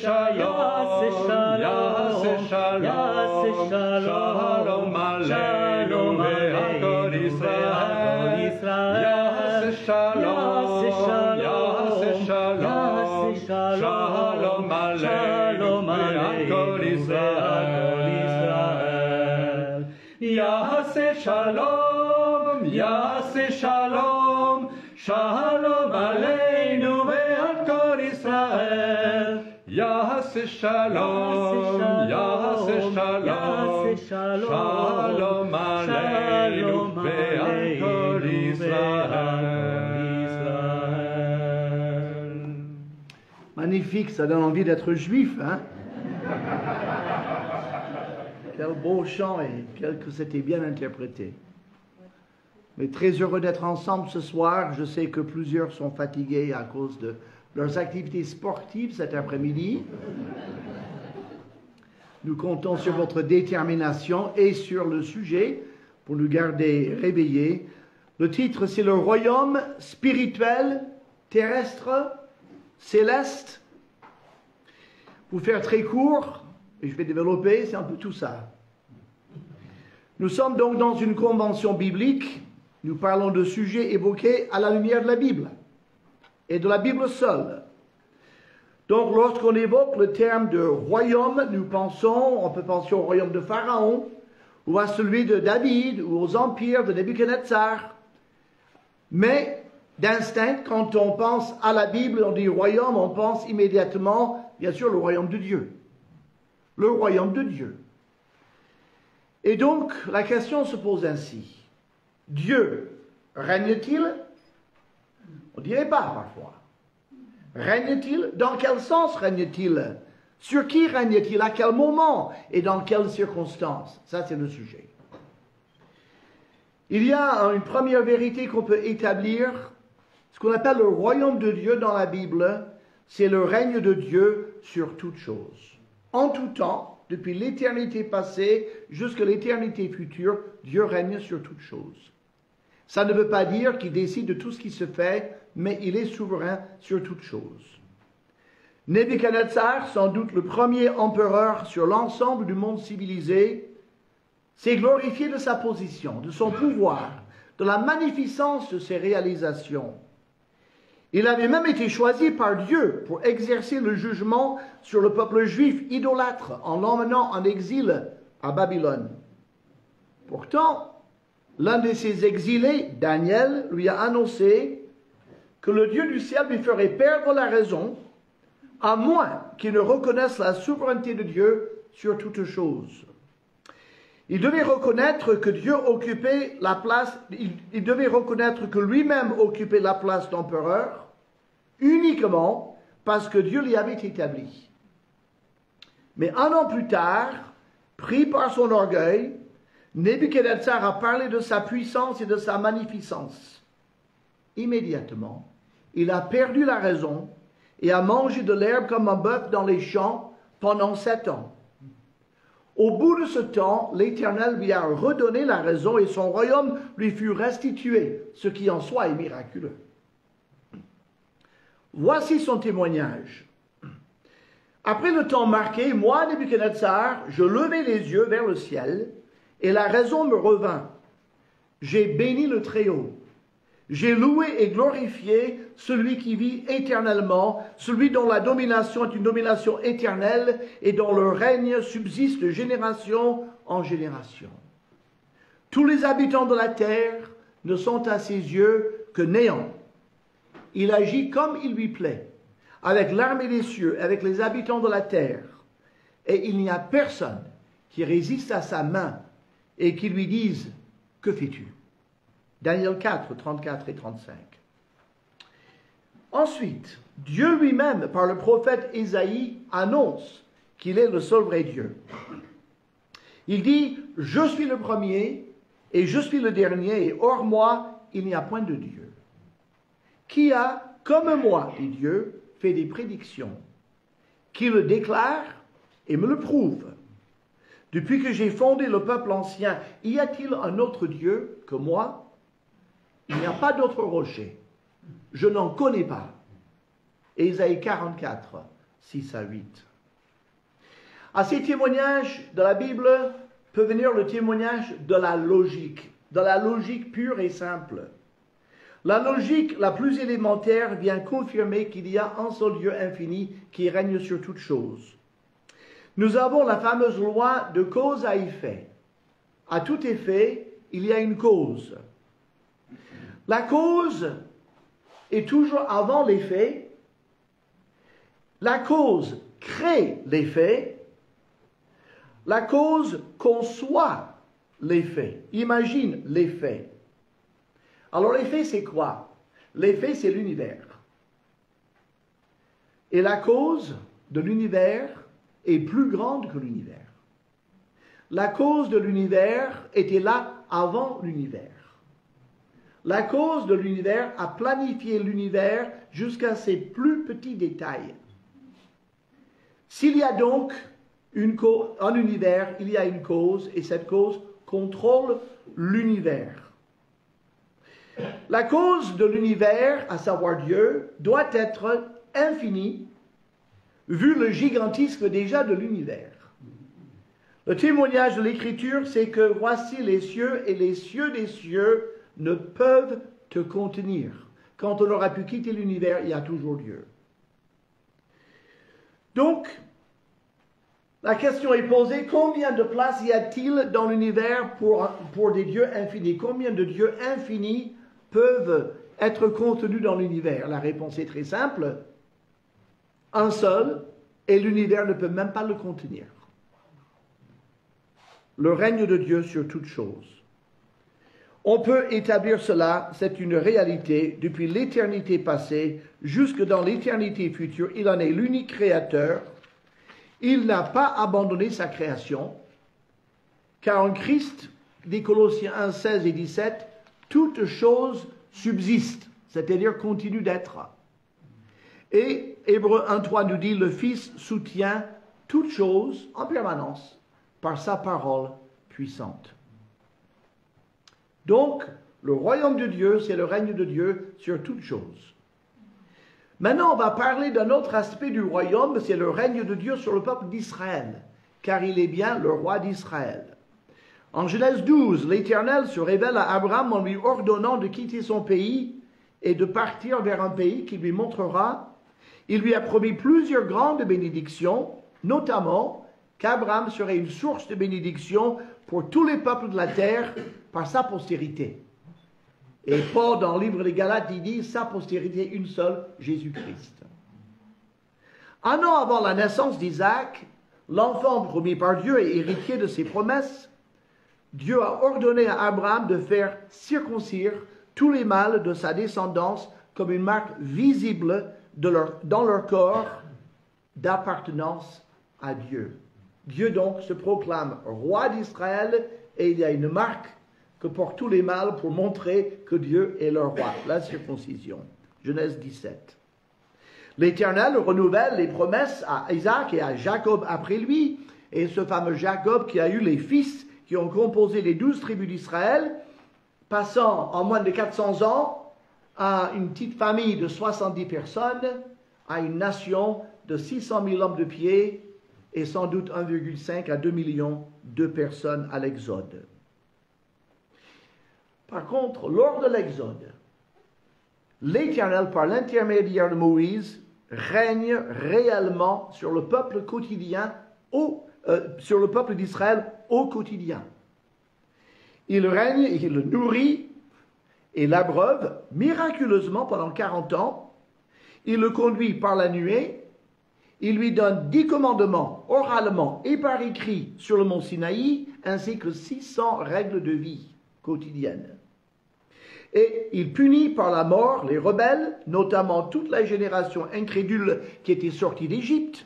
Shalom shalom, shalom aleinu ve'al Israel. Yaseh shalom, yaseh shalom, shalom aleinu ve'al Israel. Yaseh shalom, yaseh shalom, shalom aleinu ve'al Israel. Yaseh shalom, yaseh shalom, shalom aleinu ve'al Israel. Magnifique, ça donne envie d'être juif, hein? Quel beau chant et quel que c'était bien interprété. Mais très heureux d'être ensemble ce soir. Je sais que plusieurs sont fatigués à cause de leurs activités sportives cet après-midi. Nous comptons sur votre détermination et sur le sujet pour nous garder réveillés. Le titre, c'est le royaume spirituel, terrestre, céleste. Pour faire très court, et je vais développer, c'est un peu tout ça. Nous sommes donc dans une convention biblique. Nous parlons de sujets évoqués à la lumière de la Bible et de la Bible seule. Donc, lorsqu'on évoque le terme de royaume, on peut penser au royaume de Pharaon, ou à celui de David, ou aux empires de Nebuchadnezzar. Mais, d'instinct, quand on pense à la Bible, on dit royaume, on pense immédiatement, bien sûr, le royaume de Dieu. Le royaume de Dieu. Et donc, la question se pose ainsi. Dieu règne-t-il? On ne dirait pas parfois. Règne-t-il? Dans quel sens règne-t-il? Sur qui règne-t-il? À quel moment? Et dans quelles circonstances? Ça, c'est le sujet. Il y a une première vérité qu'on peut établir. Ce qu'on appelle le royaume de Dieu dans la Bible, c'est le règne de Dieu sur toutes choses. En tout temps, depuis l'éternité passée jusqu'à l'éternité future, Dieu règne sur toutes choses. Ça ne veut pas dire qu'il décide de tout ce qui se fait, mais il est souverain sur toutes choses. Nebuchadnezzar, sans doute le premier empereur sur l'ensemble du monde civilisé, s'est glorifié de sa position, de son pouvoir, de la magnificence de ses réalisations. Il avait même été choisi par Dieu pour exercer le jugement sur le peuple juif idolâtre en l'emmenant en exil à Babylone. Pourtant, l'un de ses exilés, Daniel, lui a annoncé que le Dieu du ciel lui ferait perdre la raison, à moins qu'il ne reconnaisse la souveraineté de Dieu sur toutes choses. Il devait reconnaître que Dieu occupait la place, il devait reconnaître que lui-même occupait la place d'empereur, uniquement parce que Dieu l'y avait établi. Mais un an plus tard, pris par son orgueil, Nebuchadnezzar a parlé de sa puissance et de sa magnificence. Immédiatement, il a perdu la raison et a mangé de l'herbe comme un bœuf dans les champs pendant 7 ans. Au bout de ce temps, l'Éternel lui a redonné la raison et son royaume lui fut restitué, ce qui en soi est miraculeux. Voici son témoignage. Après le temps marqué, moi, Nebuchadnezzar, je levai les yeux vers le ciel et la raison me revint. J'ai béni le Très-Haut. J'ai loué et glorifié celui qui vit éternellement, celui dont la domination est une domination éternelle et dont le règne subsiste de génération en génération. Tous les habitants de la terre ne sont à ses yeux que néant. Il agit comme il lui plaît, avec l'armée des cieux, avec les habitants de la terre. Et il n'y a personne qui résiste à sa main et qui lui dise « Que fais-tu » Daniel 4, 34 et 35. Ensuite, Dieu lui-même, par le prophète Ésaïe, annonce qu'il est le seul vrai Dieu. Il dit « Je suis le premier et je suis le dernier, et hors moi, il n'y a point de Dieu. Qui a, comme moi, dit Dieu, fait des prédictions, qui le déclare et me le prouve. Depuis que j'ai fondé le peuple ancien, y a-t-il un autre Dieu que moi? Il n'y a pas d'autre rocher. Je n'en connais pas. Ésaïe 44, 6 à 8. À ces témoignages de la Bible peut venir le témoignage de la logique pure et simple. La logique la plus élémentaire vient confirmer qu'il y a un seul Dieu infini qui règne sur toutes choses. Nous avons la fameuse loi de cause à effet. À tout effet, il y a une cause. La cause est toujours avant l'effet. La cause crée l'effet. La cause conçoit l'effet. Imagine l'effet. Alors l'effet, c'est quoi? L'effet, c'est l'univers. Et la cause de l'univers est plus grande que l'univers. La cause de l'univers était là avant l'univers. La cause de l'univers a planifié l'univers jusqu'à ses plus petits détails. S'il y a donc un univers, il y a une cause, et cette cause contrôle l'univers. La cause de l'univers, à savoir Dieu, doit être infinie, vu le gigantisme déjà de l'univers. Le témoignage de l'Écriture, c'est que voici les cieux et les cieux des cieux ne peuvent te contenir. Quand on aura pu quitter l'univers, il y a toujours Dieu. Donc, la question est posée, combien de place y a-t-il dans l'univers pour des dieux infinis? Combien de dieux infinis peuvent être contenus dans l'univers? La réponse est très simple. Un seul, et l'univers ne peut même pas le contenir. Le règne de Dieu sur toutes choses. On peut établir cela, c'est une réalité, depuis l'éternité passée jusque dans l'éternité future. Il en est l'unique créateur. Il n'a pas abandonné sa création, car en Christ, dit Colossiens 1, 16 et 17, toute chose subsiste, c'est-à-dire continue d'être. Et Hébreux 1, 3 nous dit, le Fils soutient toute chose en permanence par sa parole puissante. Donc, le royaume de Dieu, c'est le règne de Dieu sur toutes choses. Maintenant, on va parler d'un autre aspect du royaume, c'est le règne de Dieu sur le peuple d'Israël, car il est bien le roi d'Israël. En Genèse 12, l'Éternel se révèle à Abraham en lui ordonnant de quitter son pays et de partir vers un pays qu'il lui montrera. Il lui a promis plusieurs grandes bénédictions, notamment qu'Abraham serait une source de bénédiction pour tous les peuples de la terre par sa postérité. Et Paul, dans le livre des Galates, il dit sa postérité, une seule, Jésus-Christ. Un an avant la naissance d'Isaac, l'enfant promis par Dieu et héritier de ses promesses, Dieu a ordonné à Abraham de faire circoncire tous les mâles de sa descendance comme une marque visible dans leur corps d'appartenance à Dieu. Dieu donc se proclame roi d'Israël et il y a une marque que portent tous les mâles pour montrer que Dieu est leur roi, la circoncision. Genèse 17. L'Éternel renouvelle les promesses à Isaac et à Jacob après lui, et ce fameux Jacob qui a eu les fils qui ont composé les 12 tribus d'Israël, passant en moins de 400 ans à une petite famille de 70 personnes, à une nation de 600 000 hommes de pied, et sans doute 1,5 à 2 millions de personnes à l'Exode. Par contre, lors de l'Exode, l'Éternel, par l'intermédiaire de Moïse, règne réellement sur le peuple quotidien, sur le peuple d'Israël au quotidien. Il règne, il le nourrit et l'abreuve miraculeusement pendant 40 ans. Il le conduit par la nuée. Il lui donne 10 commandements oralement et par écrit sur le mont Sinaï, ainsi que 600 règles de vie quotidiennes. Et il punit par la mort les rebelles, notamment toute la génération incrédule qui était sortie d'Égypte.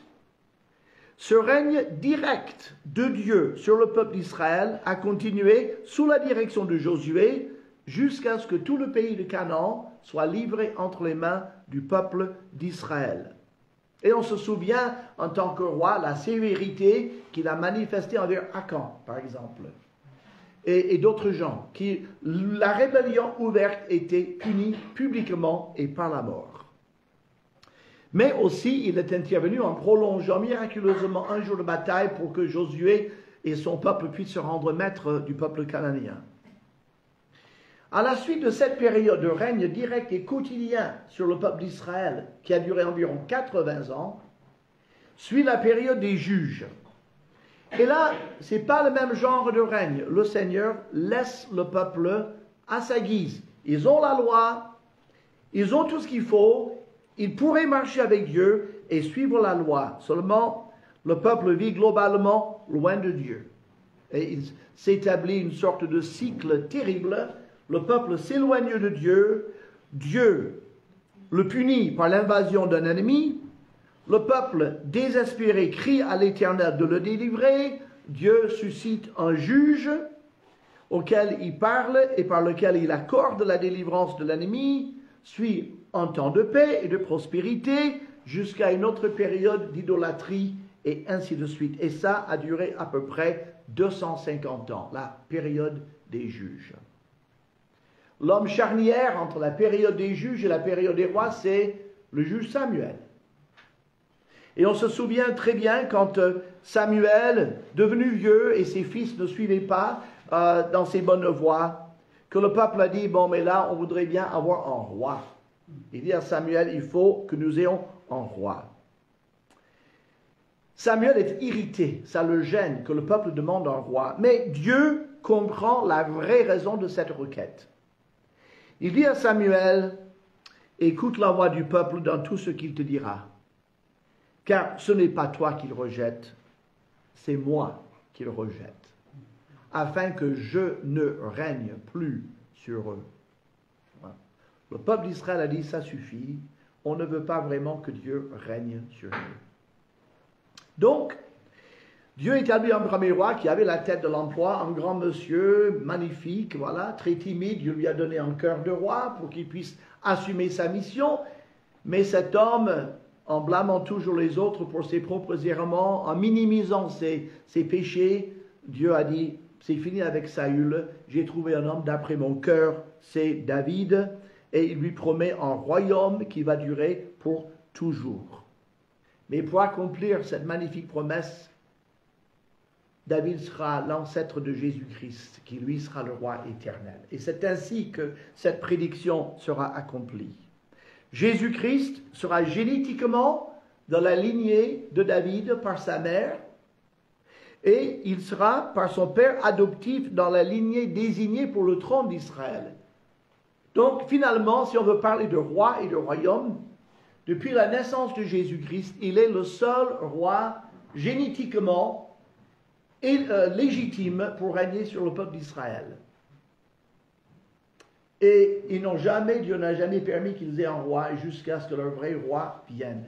Ce règne direct de Dieu sur le peuple d'Israël a continué sous la direction de Josué jusqu'à ce que tout le pays de Canaan soit livré entre les mains du peuple d'Israël. Et on se souvient, en tant que roi, la sévérité qu'il a manifestée envers Akan, par exemple, et d'autres gens, la rébellion ouverte était punie publiquement et par la mort. Mais aussi, il est intervenu en prolongeant miraculeusement un jour de bataille pour que Josué et son peuple puissent se rendre maîtres du peuple cananéen. À la suite de cette période de règne direct et quotidien sur le peuple d'Israël, qui a duré environ 80 ans, suit la période des juges. Et là, ce n'est pas le même genre de règne. Le Seigneur laisse le peuple à sa guise. Ils ont la loi, ils ont tout ce qu'il faut, ils pourraient marcher avec Dieu et suivre la loi. Seulement, le peuple vit globalement loin de Dieu. Et il s'établit une sorte de cycle terrible. Le peuple s'éloigne de Dieu. Dieu le punit par l'invasion d'un ennemi. Le peuple désespéré crie à l'Éternel de le délivrer. Dieu suscite un juge auquel il parle et par lequel il accorde la délivrance de l'ennemi. Suit un temps de paix et de prospérité jusqu'à une autre période d'idolâtrie et ainsi de suite. Et ça a duré à peu près 250 ans, la période des juges. L'homme charnière entre la période des juges et la période des rois, c'est le juge Samuel. Et on se souvient très bien quand Samuel, devenu vieux et ses fils ne suivaient pas dans ses bonnes voies, que le peuple a dit, bon mais là on voudrait bien avoir un roi. Il dit à Samuel, il faut que nous ayons un roi. Samuel est irrité, ça le gêne que le peuple demande un roi. Mais Dieu comprend la vraie raison de cette requête. Il dit à Samuel, écoute la voix du peuple dans tout ce qu'il te dira. Car ce n'est pas toi qu'il rejette, c'est moi qu'il rejette, afin que je ne règne plus sur eux. Voilà. Le peuple d'Israël a dit, ça suffit, on ne veut pas vraiment que Dieu règne sur eux. Donc, Dieu établit un premier roi qui avait la tête de l'emploi, un grand monsieur, magnifique, voilà, très timide. Dieu lui a donné un cœur de roi pour qu'il puisse assumer sa mission. Mais cet homme, en blâmant toujours les autres pour ses propres errements, en minimisant ses péchés, Dieu a dit, c'est fini avec Saül, j'ai trouvé un homme d'après mon cœur, c'est David, et il lui promet un royaume qui va durer pour toujours. Mais pour accomplir cette magnifique promesse, David sera l'ancêtre de Jésus-Christ, qui lui sera le roi éternel. Et c'est ainsi que cette prédiction sera accomplie. Jésus-Christ sera génétiquement dans la lignée de David par sa mère, et il sera par son père adoptif dans la lignée désignée pour le trône d'Israël. Donc finalement, si on veut parler de roi et de royaume, depuis la naissance de Jésus-Christ, il est le seul roi génétiquement et légitime pour régner sur le peuple d'Israël. Et Dieu n'a jamais permis qu'ils aient un roi jusqu'à ce que leur vrai roi vienne.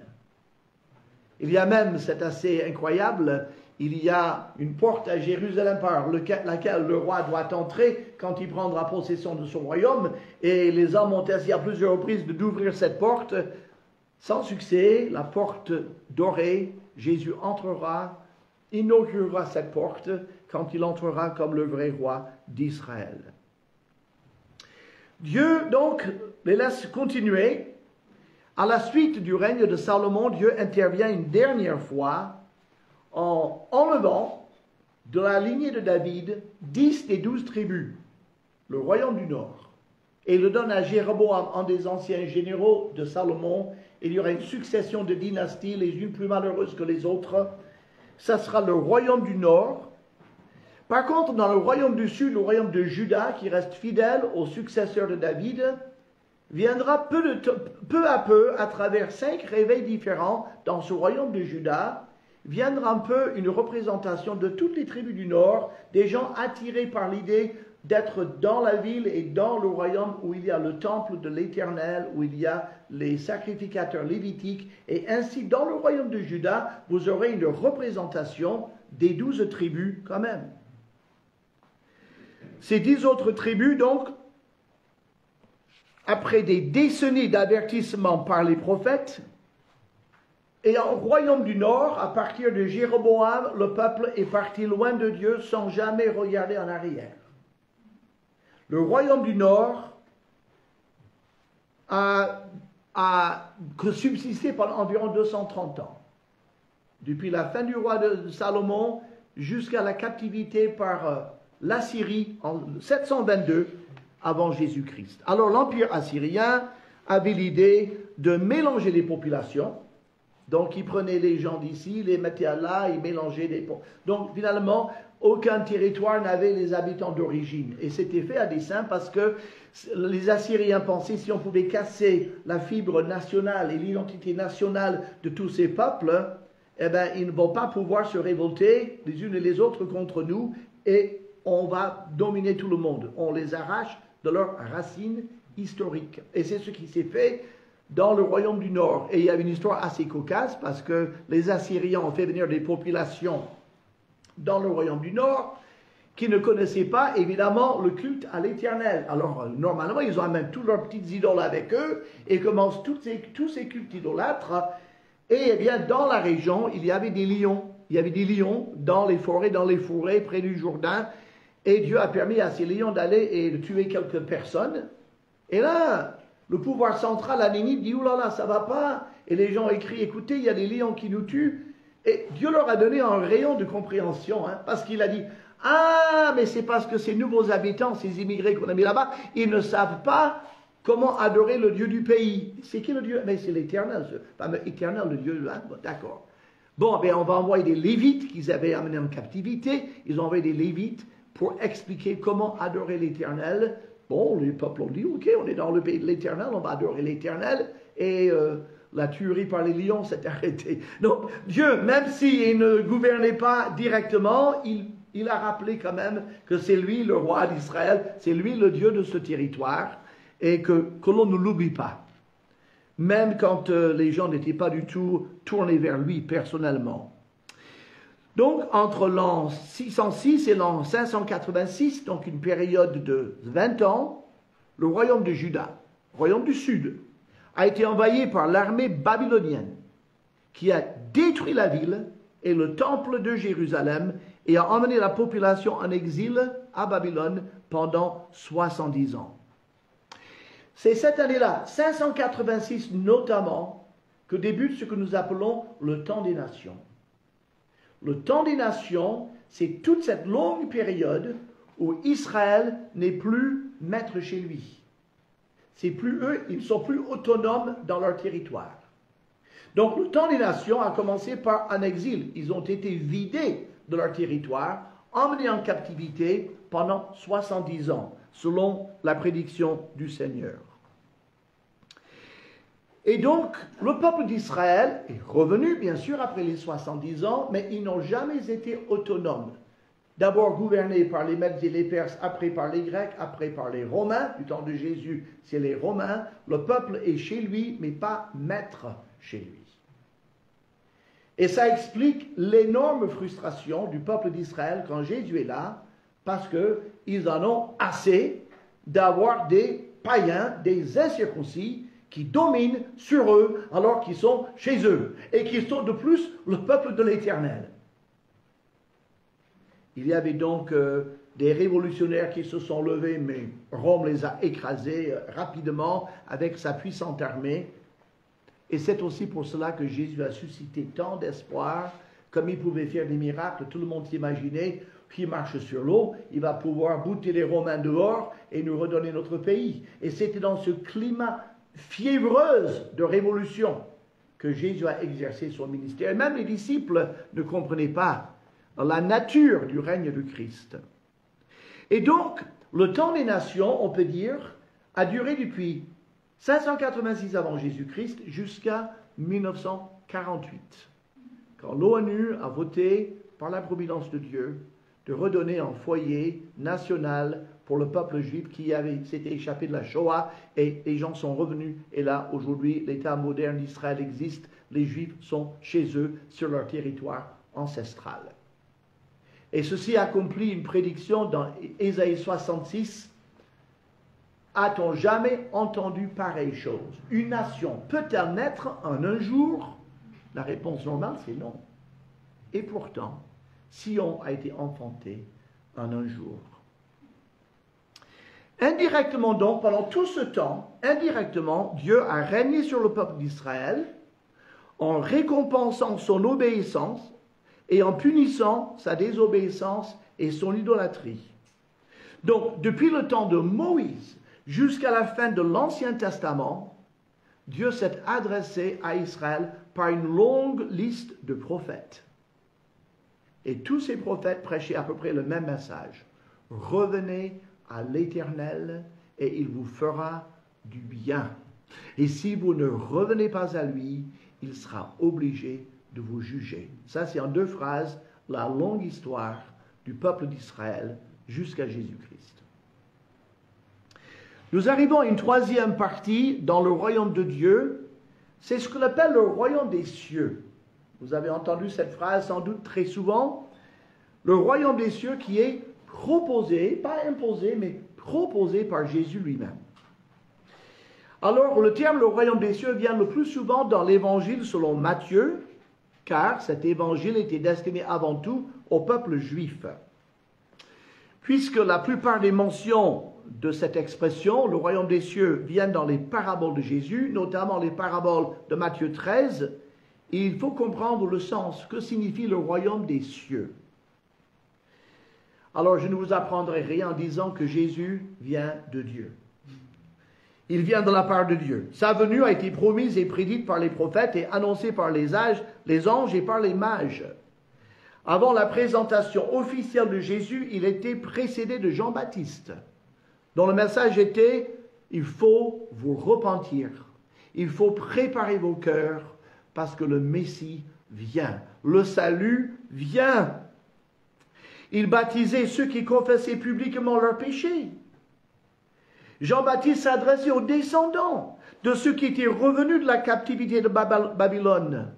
Il y a même, c'est assez incroyable, il y a une porte à Jérusalem par laquelle le roi doit entrer quand il prendra possession de son royaume. Et les hommes ont essayé à plusieurs reprises d'ouvrir cette porte. Sans succès, la porte dorée, Jésus entrera, inaugurera cette porte quand il entrera comme le vrai roi d'Israël. Dieu, donc, les laisse continuer. À la suite du règne de Salomon, Dieu intervient une dernière fois en enlevant de la lignée de David 10 des 12 tribus, le royaume du Nord, et il le donne à Jéroboam, un des anciens généraux de Salomon. Il y aura une succession de dynasties, les unes plus malheureuses que les autres. Ça sera le royaume du Nord. Par contre, dans le royaume du Sud, le royaume de Juda, qui reste fidèle au successeur de David, viendra peu à peu, à travers 5 réveils différents dans ce royaume de Juda, viendra un peu une représentation de toutes les tribus du Nord, des gens attirés par l'idée d'être dans la ville et dans le royaume où il y a le temple de l'Éternel, où il y a les sacrificateurs lévitiques. Et ainsi, dans le royaume de Juda, vous aurez une représentation des 12 tribus quand même. Ces 10 autres tribus, donc, après des décennies d'avertissements par les prophètes, et en royaume du Nord, à partir de Jéroboam, le peuple est parti loin de Dieu sans jamais regarder en arrière. Le royaume du Nord a a subsisté pendant environ 230 ans. Depuis la fin du roi de Salomon jusqu'à la captivité par l'Assyrie en 722 avant Jésus-Christ. Alors l'Empire assyrien avait l'idée de mélanger les populations. Donc, ils prenaient les gens d'ici, les mettaient là, ils mélangeaient les... Donc, finalement, aucun territoire n'avait les habitants d'origine. Et c'était fait à dessein parce que les Assyriens pensaient si on pouvait casser la fibre nationale et l'identité nationale de tous ces peuples, eh bien, ils ne vont pas pouvoir se révolter les unes et les autres contre nous et on va dominer tout le monde. On les arrache de leurs racines historiques. Et c'est ce qui s'est fait dans le royaume du Nord. Et il y a une histoire assez cocasse parce que les Assyriens ont fait venir des populations dans le royaume du Nord qui ne connaissaient pas évidemment le culte à l'Éternel. Alors normalement ils amènent tous leurs petites idoles avec eux et commencent tous ces cultes idolâtres. Et eh bien dans la région il y avait des lions. Il y avait des lions dans les forêts près du Jourdain. Et Dieu a permis à ces lions d'aller et de tuer quelques personnes. Et là, le pouvoir central à Ninive dit « Oulala, ça va pas !» Et les gens écrient « Écoutez, il y a des lions qui nous tuent. » Et Dieu leur a donné un rayon de compréhension, parce qu'il a dit « Ah, mais c'est parce que ces nouveaux habitants, ces immigrés qu'on a mis là-bas, ils ne savent pas comment adorer le Dieu du pays. » C'est qui le Dieu? Mais c'est l'Éternel, ce fameux Éternel, le Dieu. Bon, d'accord. Bon, ben on va envoyer des Lévites qu'ils avaient amenés en captivité. Ils ont envoyé des Lévites pour expliquer comment adorer l'Éternel. Bon, les peuples ont dit, ok, on est dans le pays de l'Éternel, on va adorer l'Éternel, et la tuerie par les lions s'est arrêtée. Donc, Dieu, même s'il ne gouvernait pas directement, il a rappelé quand même que c'est lui le roi d'Israël, c'est lui le Dieu de ce territoire, et que l'on ne l'oublie pas. Même quand les gens n'étaient pas du tout tournés vers lui personnellement. Donc, entre l'an 606 et l'an 586, donc une période de 20 ans, le royaume de Juda, royaume du sud, a été envahi par l'armée babylonienne, qui a détruit la ville et le temple de Jérusalem et a emmené la population en exil à Babylone pendant 70 ans. C'est cette année-là, 586 notamment, que débute ce que nous appelons le temps des nations. Le temps des nations, c'est toute cette longue période où Israël n'est plus maître chez lui. C'est plus eux, ils ne sont plus autonomes dans leur territoire. Donc le temps des nations a commencé par un exil. Ils ont été vidés de leur territoire, emmenés en captivité pendant 70 ans, selon la prédiction du Seigneur. Et donc, le peuple d'Israël est revenu, bien sûr, après les 70 ans, mais ils n'ont jamais été autonomes. D'abord gouvernés par les Mèdes et les Perses, après par les Grecs, après par les Romains. Du temps de Jésus, c'est les Romains. Le peuple est chez lui, mais pas maître chez lui. Et ça explique l'énorme frustration du peuple d'Israël quand Jésus est là, parce qu'ils en ont assez d'avoir des païens, des incirconcis, qui dominent sur eux alors qu'ils sont chez eux et qu'ils sont de plus le peuple de l'Éternel. Il y avait donc des révolutionnaires qui se sont levés, mais Rome les a écrasés rapidement avec sa puissante armée. Et c'est aussi pour cela que Jésus a suscité tant d'espoir, comme il pouvait faire des miracles, tout le monde s'imaginait qu'il marche sur l'eau, il va pouvoir bouter les Romains dehors et nous redonner notre pays. Et c'était dans ce climat fiévreuse de révolution que Jésus a exercé son ministère. Et même les disciples ne comprenaient pas la nature du règne de Christ. Et donc, le temps des nations, on peut dire, a duré depuis 586 avant Jésus-Christ jusqu'à 1948, quand l'ONU a voté, par la providence de Dieu, de redonner un foyer national pour le peuple juif qui s'était échappé de la Shoah, et les gens sont revenus. Et là, aujourd'hui, l'État moderne d'Israël existe. Les Juifs sont chez eux, sur leur territoire ancestral. Et ceci accomplit une prédiction dans Ésaïe 66. A-t-on jamais entendu pareille chose? Une nation peut-elle naître en un jour? La réponse normale, c'est non. Et pourtant, Sion a été enfanté en un jour. Indirectement donc, pendant tout ce temps, indirectement, Dieu a régné sur le peuple d'Israël en récompensant son obéissance et en punissant sa désobéissance et son idolâtrie. Donc, depuis le temps de Moïse jusqu'à la fin de l'Ancien Testament, Dieu s'est adressé à Israël par une longue liste de prophètes. Et tous ces prophètes prêchaient à peu près le même message. Revenez à l'Éternel et il vous fera du bien. Et si vous ne revenez pas à lui, il sera obligé de vous juger. Ça, c'est en 2 phrases la longue histoire du peuple d'Israël jusqu'à Jésus-Christ. Nous arrivons à une 3e partie dans le royaume de Dieu. C'est ce qu'on appelle le royaume des cieux. Vous avez entendu cette phrase sans doute très souvent. Le royaume des cieux qui est proposé, pas imposé, mais proposé par Jésus lui-même. Alors, le terme le royaume des cieux vient le plus souvent dans l'évangile selon Matthieu, car cet évangile était destiné avant tout au peuple juif. Puisque la plupart des mentions de cette expression, le royaume des cieux, viennent dans les paraboles de Jésus, notamment les paraboles de Matthieu 13, il faut comprendre le sens, que signifie le royaume des cieux. Alors, je ne vous apprendrai rien en disant que Jésus vient de Dieu. Il vient de la part de Dieu. Sa venue a été promise et prédite par les prophètes et annoncée par les anges et par les mages. Avant la présentation officielle de Jésus, il était précédé de Jean-Baptiste, dont le message était « Il faut vous repentir, il faut préparer vos cœurs, parce que le Messie vient, le salut vient. » Il baptisait ceux qui confessaient publiquement leurs péchés. Jean-Baptiste s'adressait aux descendants de ceux qui étaient revenus de la captivité de Babylone.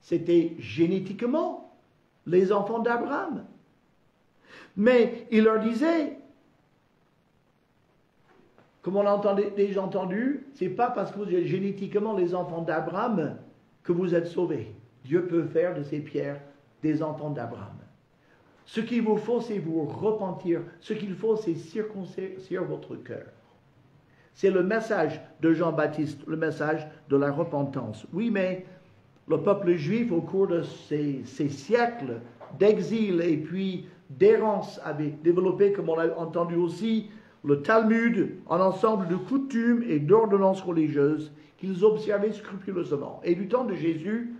C'était génétiquement les enfants d'Abraham. Mais il leur disait, comme on l'a déjà entendu, c'est pas parce que vous êtes génétiquement les enfants d'Abraham que vous êtes sauvés. Dieu peut faire de ces pierres des enfants d'Abraham. Ce qu'il vous faut, c'est vous repentir. Ce qu'il faut, c'est circoncire votre cœur. C'est le message de Jean-Baptiste, le message de la repentance. Oui, mais le peuple juif, au cours de ces siècles d'exil et puis d'errance, avait développé, comme on l'a entendu aussi, le Talmud, un ensemble de coutumes et d'ordonnances religieuses qu'ils observaient scrupuleusement. Et du temps de Jésus,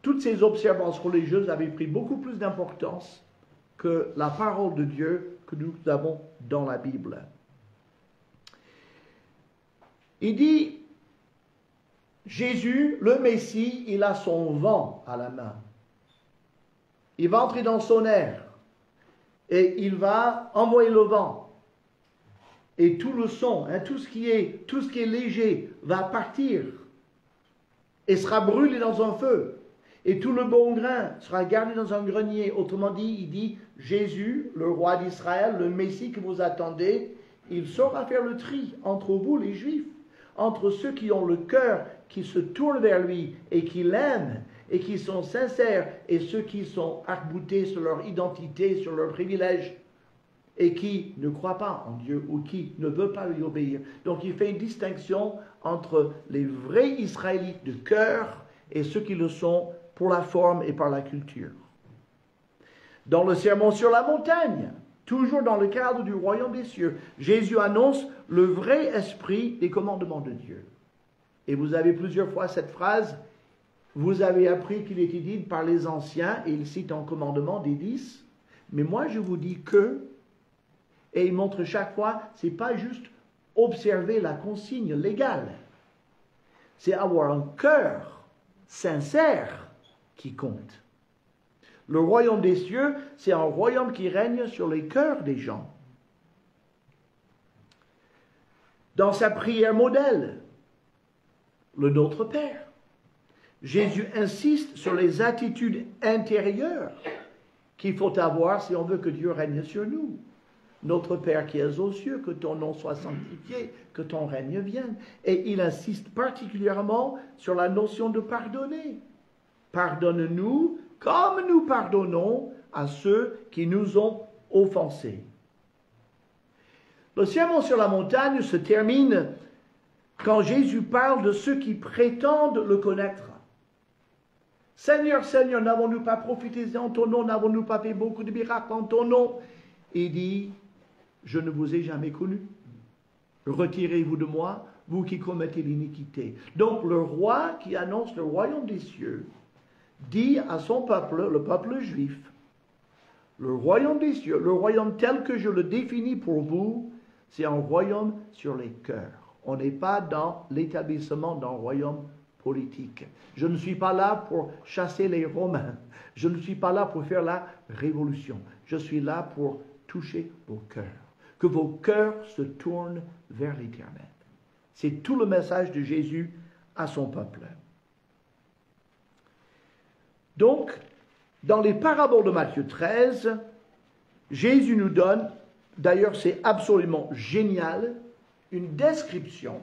toutes ces observances religieuses avaient pris beaucoup plus d'importance que la parole de Dieu que nous avons dans la Bible. Il dit, Jésus, le Messie, il a son vent à la main. Il va entrer dans son air et il va envoyer le vent. Et tout le son, tout ce qui est léger va partir et sera brûlé dans un feu. Et tout le bon grain sera gardé dans un grenier. Autrement dit, il dit, Jésus, le roi d'Israël, le Messie que vous attendez, il saura faire le tri entre vous, les Juifs, entre ceux qui ont le cœur, qui se tournent vers lui et qui l'aiment et qui sont sincères, et ceux qui sont arc-boutés sur leur identité, sur leurs privilèges, et qui ne croient pas en Dieu ou qui ne veulent pas lui obéir. Donc il fait une distinction entre les vrais Israélites de cœur et ceux qui le sont pour la forme et par la culture. Dans le sermon sur la montagne, toujours dans le cadre du royaume des cieux, Jésus annonce le vrai esprit des commandements de Dieu. Et vous avez plusieurs fois cette phrase, vous avez appris qu'il était dit par les anciens, et il cite en commandement des 10, mais moi je vous dis que, et il montre chaque fois, c'est pas juste observer la consigne légale, c'est avoir un cœur sincère qui compte. Le royaume des cieux, c'est un royaume qui règne sur les cœurs des gens. Dans sa prière modèle, le Notre Père, Jésus insiste sur les attitudes intérieures qu'il faut avoir si on veut que Dieu règne sur nous. Notre Père qui es aux cieux, que ton nom soit sanctifié, que ton règne vienne. Et il insiste particulièrement sur la notion de pardonner. Pardonne-nous comme nous pardonnons à ceux qui nous ont offensés. Le sermon sur la montagne se termine quand Jésus parle de ceux qui prétendent le connaître. Seigneur, Seigneur, n'avons-nous pas prophétisé en ton nom? N'avons-nous pas fait beaucoup de miracles en ton nom? Et il dit, je ne vous ai jamais connu. Retirez-vous de moi, vous qui commettez l'iniquité. Donc le roi qui annonce le royaume des cieux dit à son peuple, le peuple juif, le royaume des cieux, le royaume tel que je le définis pour vous, c'est un royaume sur les cœurs. On n'est pas dans l'établissement d'un royaume politique. Je ne suis pas là pour chasser les Romains. Je ne suis pas là pour faire la révolution. Je suis là pour toucher vos cœurs. Que vos cœurs se tournent vers l'Éternel. C'est tout le message de Jésus à son peuple. Donc, dans les paraboles de Matthieu 13, Jésus nous donne, d'ailleurs c'est absolument génial, une description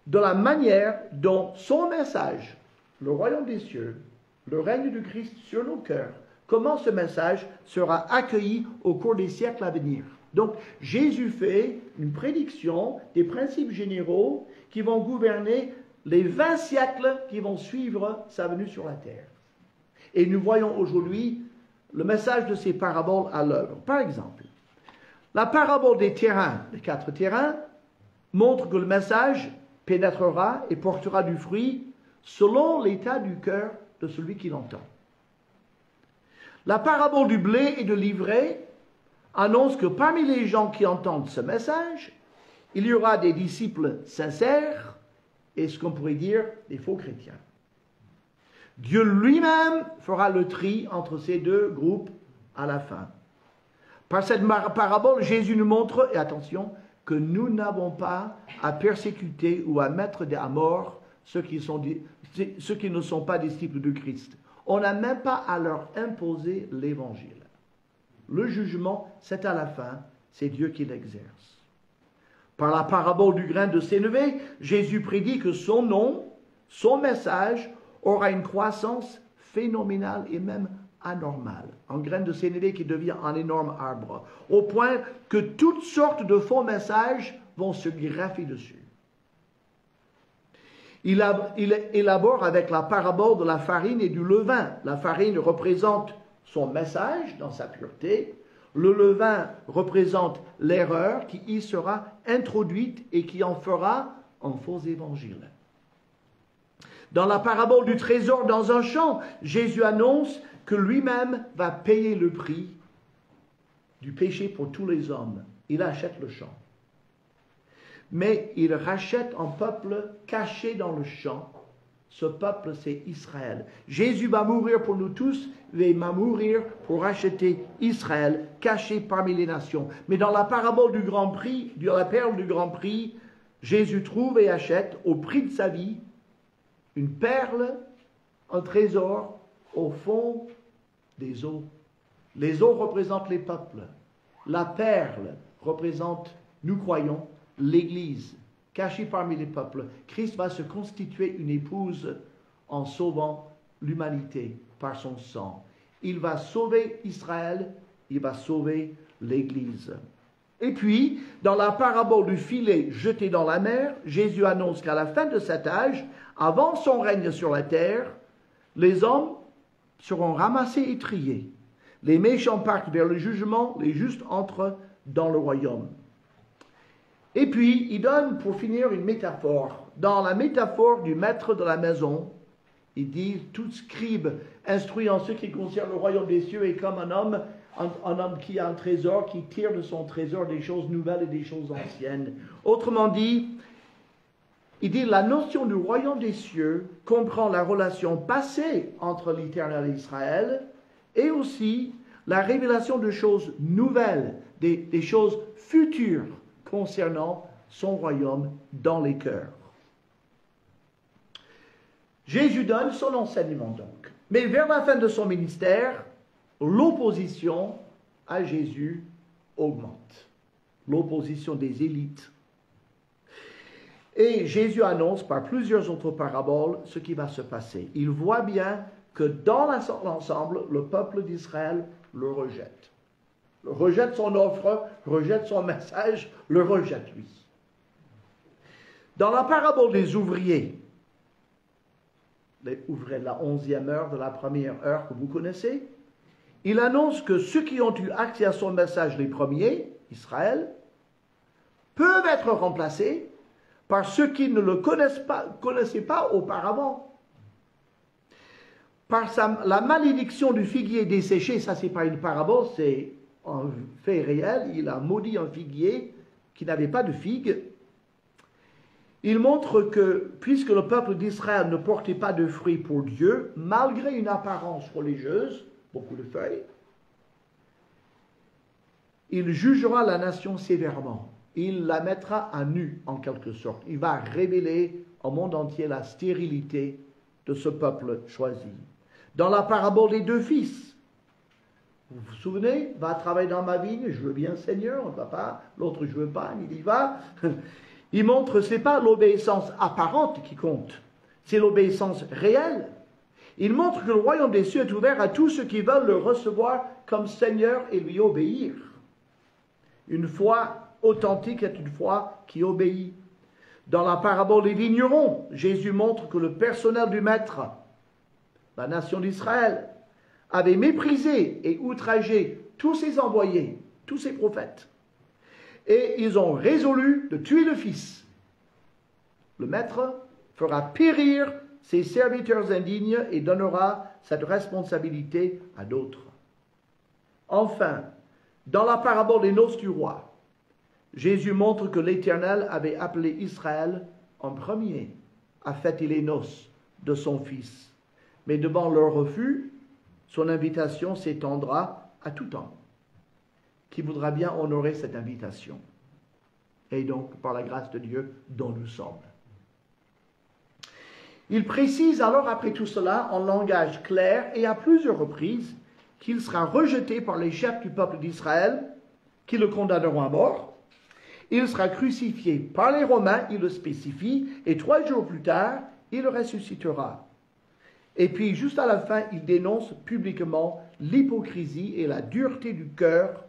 de la manière dont son message, le royaume des cieux, le règne du Christ sur nos cœurs, comment ce message sera accueilli au cours des siècles à venir. Donc, Jésus fait une prédiction des principes généraux qui vont gouverner les 20 siècles qui vont suivre sa venue sur la terre. Et nous voyons aujourd'hui le message de ces paraboles à l'œuvre. Par exemple, la parabole des terrains, les 4 terrains, montre que le message pénétrera et portera du fruit selon l'état du cœur de celui qui l'entend. La parabole du blé et de l'ivraie annonce que parmi les gens qui entendent ce message, il y aura des disciples sincères et ce qu'on pourrait dire des faux chrétiens. Dieu lui-même fera le tri entre ces deux groupes à la fin. Par cette parabole, Jésus nous montre, et attention, que nous n'avons pas à persécuter ou à mettre à mort ceux qui ne sont pas disciples de Christ. On n'a même pas à leur imposer l'évangile. Le jugement, c'est à la fin, c'est Dieu qui l'exerce. Par la parabole du grain de sénévé, Jésus prédit que son nom, son message, aura une croissance phénoménale et même anormale. Un grain de sénévé qui devient un énorme arbre, au point que toutes sortes de faux messages vont se greffer dessus. Il élabore avec la parabole de la farine et du levain. La farine représente son message dans sa pureté. Le levain représente l'erreur qui y sera introduite et qui en fera un faux évangile. Dans la parabole du trésor dans un champ, Jésus annonce que lui-même va payer le prix du péché pour tous les hommes. Il achète le champ. Mais il rachète un peuple caché dans le champ. Ce peuple, c'est Israël. Jésus va mourir pour nous tous, il va mourir pour racheter Israël, caché parmi les nations. Mais dans la parabole du Grand Prix, de la perle du Grand Prix, Jésus trouve et achète au prix de sa vie une perle, un trésor au fond des eaux. Les eaux représentent les peuples. La perle représente, nous croyons, l'Église, cachée parmi les peuples. Christ va se constituer une épouse en sauvant l'humanité par son sang. Il va sauver Israël, il va sauver l'Église. Et puis, dans la parabole du filet jeté dans la mer, Jésus annonce qu'à la fin de cet âge, avant son règne sur la terre, les hommes seront ramassés et triés. Les méchants partent vers le jugement, les justes entrent dans le royaume. Et puis, il donne pour finir une métaphore. Dans la métaphore du maître de la maison, il dit, tout scribe instruit en ce qui concerne le royaume des cieux est comme un homme qui a un trésor, qui tire de son trésor des choses nouvelles et des choses anciennes. Autrement dit, il dit, la notion du royaume des cieux comprend la relation passée entre l'Éternel et Israël, et aussi la révélation de choses nouvelles, des choses futures concernant son royaume dans les cœurs. Jésus donne son enseignement donc. Mais vers la fin de son ministère, l'opposition à Jésus augmente. L'opposition des élites. Et Jésus annonce par plusieurs autres paraboles ce qui va se passer. Il voit bien que dans l'ensemble, le peuple d'Israël le rejette. rejette son offre, rejette son message, le rejette lui. Dans la parabole des ouvriers, les ouvriers de la 11e heure, de la première heure que vous connaissez, il annonce que ceux qui ont eu accès à son message les premiers, Israël, peuvent être remplacés par ceux qui ne le connaissaient pas auparavant. Par la malédiction du figuier desséché, ça c'est pas une parabole, c'est un fait réel, il a maudit un figuier qui n'avait pas de figues. Il montre que, puisque le peuple d'Israël ne portait pas de fruits pour Dieu, malgré une apparence religieuse, beaucoup de feuilles, il jugera la nation sévèrement. Il la mettra à nu, en quelque sorte. Il va révéler au monde entier la stérilité de ce peuple choisi. Dans la parabole des deux fils, vous vous souvenez, va travailler dans ma vigne, je veux bien Seigneur, on ne va pas, l'autre je veux pas, il y va. Il montre que ce n'est pas l'obéissance apparente qui compte, c'est l'obéissance réelle. Il montre que le royaume des cieux est ouvert à tous ceux qui veulent le recevoir comme Seigneur et lui obéir. Une foi authentique est une foi qui obéit. Dans la parabole des vignerons, Jésus montre que le personnel du maître, la nation d'Israël, avait méprisé et outragé tous ses envoyés, tous ses prophètes. Et ils ont résolu de tuer le fils. Le maître fera périr ses serviteurs indignes et donnera cette responsabilité à d'autres. Enfin, dans la parabole des noces du roi, Jésus montre que l'Éternel avait appelé Israël en premier à fêter les noces de son Fils. Mais devant leur refus, son invitation s'étendra à tout temps. Qui voudra bien honorer cette invitation? Et donc, par la grâce de Dieu, dont nous sommes. Il précise alors, après tout cela, en langage clair et à plusieurs reprises, qu'il sera rejeté par les chefs du peuple d'Israël, qui le condamneront à mort. Il sera crucifié par les Romains, il le spécifie, et 3 jours plus tard, il ressuscitera. Et puis, juste à la fin, il dénonce publiquement l'hypocrisie et la dureté du cœur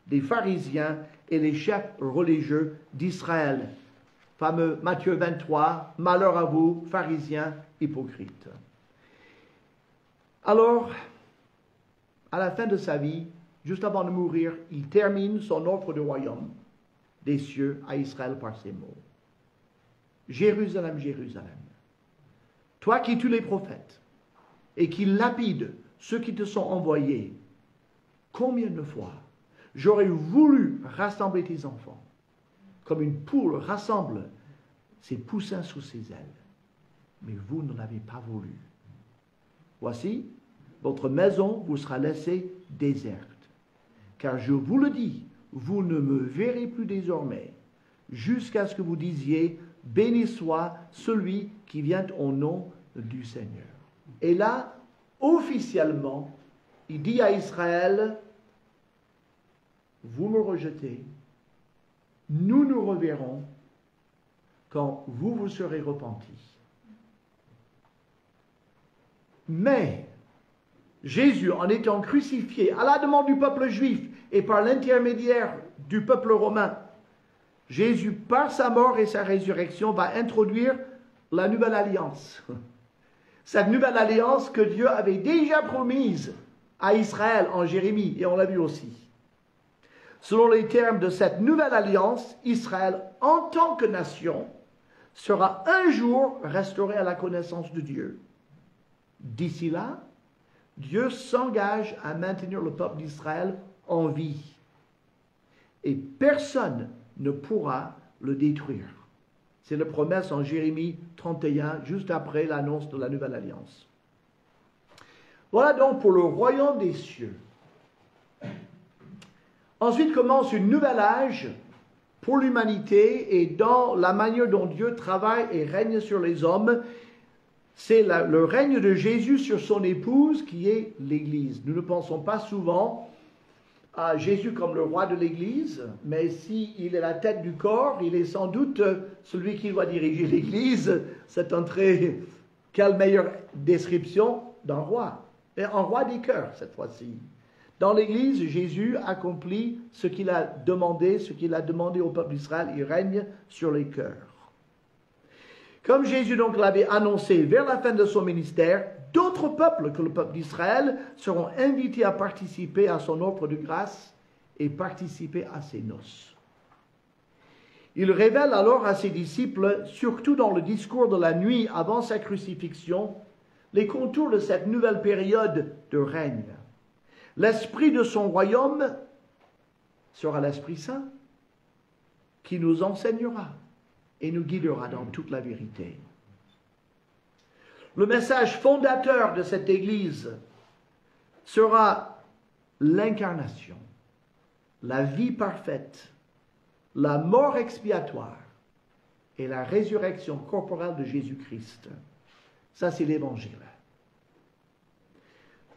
des pharisiens et les chefs religieux d'Israël. Fameux Matthieu 23, malheur à vous, pharisiens hypocrites. Alors, à la fin de sa vie, juste avant de mourir, il termine son offre de royaume des cieux à Israël par ces mots. Jérusalem, Jérusalem, toi qui tues les prophètes et qui lapides ceux qui te sont envoyés, combien de fois j'aurais voulu rassembler tes enfants, comme une poule rassemble ses poussins sous ses ailes, mais vous ne l'avez pas voulu. Voici, votre maison vous sera laissée déserte, car je vous le dis, vous ne me verrez plus désormais, jusqu'à ce que vous disiez, béni soit celui qui vient au nom du Seigneur. Et là, officiellement, il dit à Israël, vous me rejetez, nous nous reverrons quand vous vous serez repentis. Mais Jésus, en étant crucifié à la demande du peuple juif et par l'intermédiaire du peuple romain, Jésus, par sa mort et sa résurrection, va introduire la nouvelle alliance. Cette nouvelle alliance que Dieu avait déjà promise à Israël en Jérémie, et on l'a vu aussi. Selon les termes de cette nouvelle alliance, Israël, en tant que nation, sera un jour restauré à la connaissance de Dieu. D'ici là, Dieu s'engage à maintenir le peuple d'Israël en vie. Et personne ne pourra le détruire. C'est la promesse en Jérémie 31, juste après l'annonce de la nouvelle alliance. Voilà donc pour le royaume des cieux. Ensuite commence une nouvelle âge pour l'humanité et dans la manière dont Dieu travaille et règne sur les hommes. C'est le règne de Jésus sur son épouse qui est l'Église. Nous ne pensons pas souvent à Jésus comme le roi de l'Église, mais s'il est la tête du corps, il est sans doute celui qui doit diriger l'Église. C'est quelle meilleure description d'un roi. Et un roi des cœurs cette fois-ci. Dans l'Église, Jésus accomplit ce qu'il a demandé au peuple d'Israël. Il règne sur les cœurs. Comme Jésus donc l'avait annoncé vers la fin de son ministère, d'autres peuples que le peuple d'Israël seront invités à participer à son offre de grâce et participer à ses noces. Il révèle alors à ses disciples, surtout dans le discours de la nuit avant sa crucifixion, les contours de cette nouvelle période de règne. L'esprit de son royaume sera l'Esprit Saint qui nous enseignera et nous guidera dans toute la vérité. Le message fondateur de cette Église sera l'incarnation, la vie parfaite, la mort expiatoire et la résurrection corporelle de Jésus-Christ. Ça, c'est l'Évangile.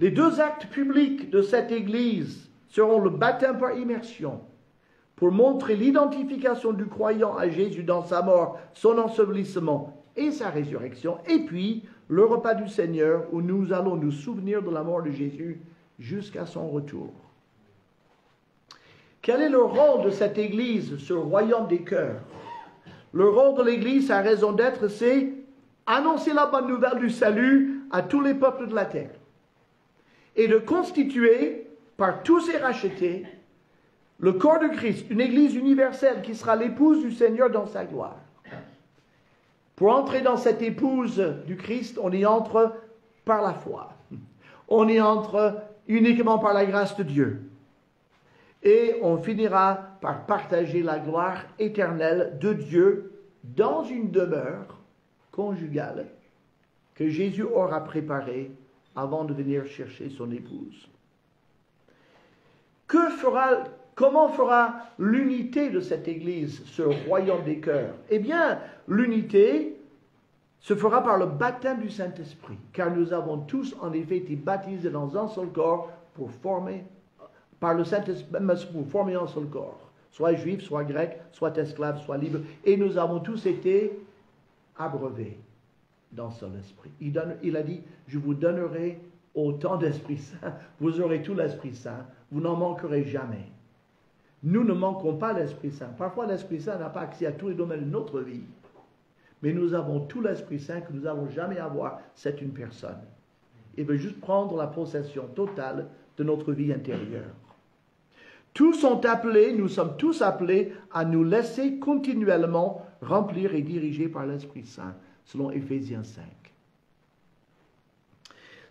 Les deux actes publics de cette Église seront le baptême par immersion, pour montrer l'identification du croyant à Jésus dans sa mort, son ensevelissement et sa résurrection, et puis le repas du Seigneur où nous allons nous souvenir de la mort de Jésus jusqu'à son retour. Quel est le rôle de cette Église, ce royaume des cœurs? Le rôle de l'Église, sa raison d'être, c'est annoncer la bonne nouvelle du salut à tous les peuples de la terre et de constituer, par tous ses rachetés, le corps de Christ, une Église universelle qui sera l'épouse du Seigneur dans sa gloire. Pour entrer dans cette épouse du Christ, on y entre par la foi. On y entre uniquement par la grâce de Dieu. Et on finira par partager la gloire éternelle de Dieu dans une demeure conjugale que Jésus aura préparée avant de venir chercher son épouse. Comment fera l'unité de cette Église, ce royaume des cœurs? Eh bien, l'unité se fera par le baptême du Saint-Esprit, car nous avons tous en effet été baptisés dans un seul corps par le Saint-Esprit, pour former un seul corps, soit juif, soit grec, soit esclave, soit libre, et nous avons tous été abreuvés dans son esprit. Il a dit, je vous donnerai autant d'Esprit Saint, vous aurez tout l'Esprit Saint, vous n'en manquerez jamais. Nous ne manquons pas l'Esprit Saint. Parfois, l'Esprit Saint n'a pas accès à tous les domaines de notre vie, mais nous avons tout l'Esprit Saint que nous n'allons jamais avoir. C'est une personne. Il veut juste prendre la possession totale de notre vie intérieure. Tous sont appelés, nous sommes tous appelés à nous laisser continuellement remplir et diriger par l'Esprit Saint, selon Éphésiens 5.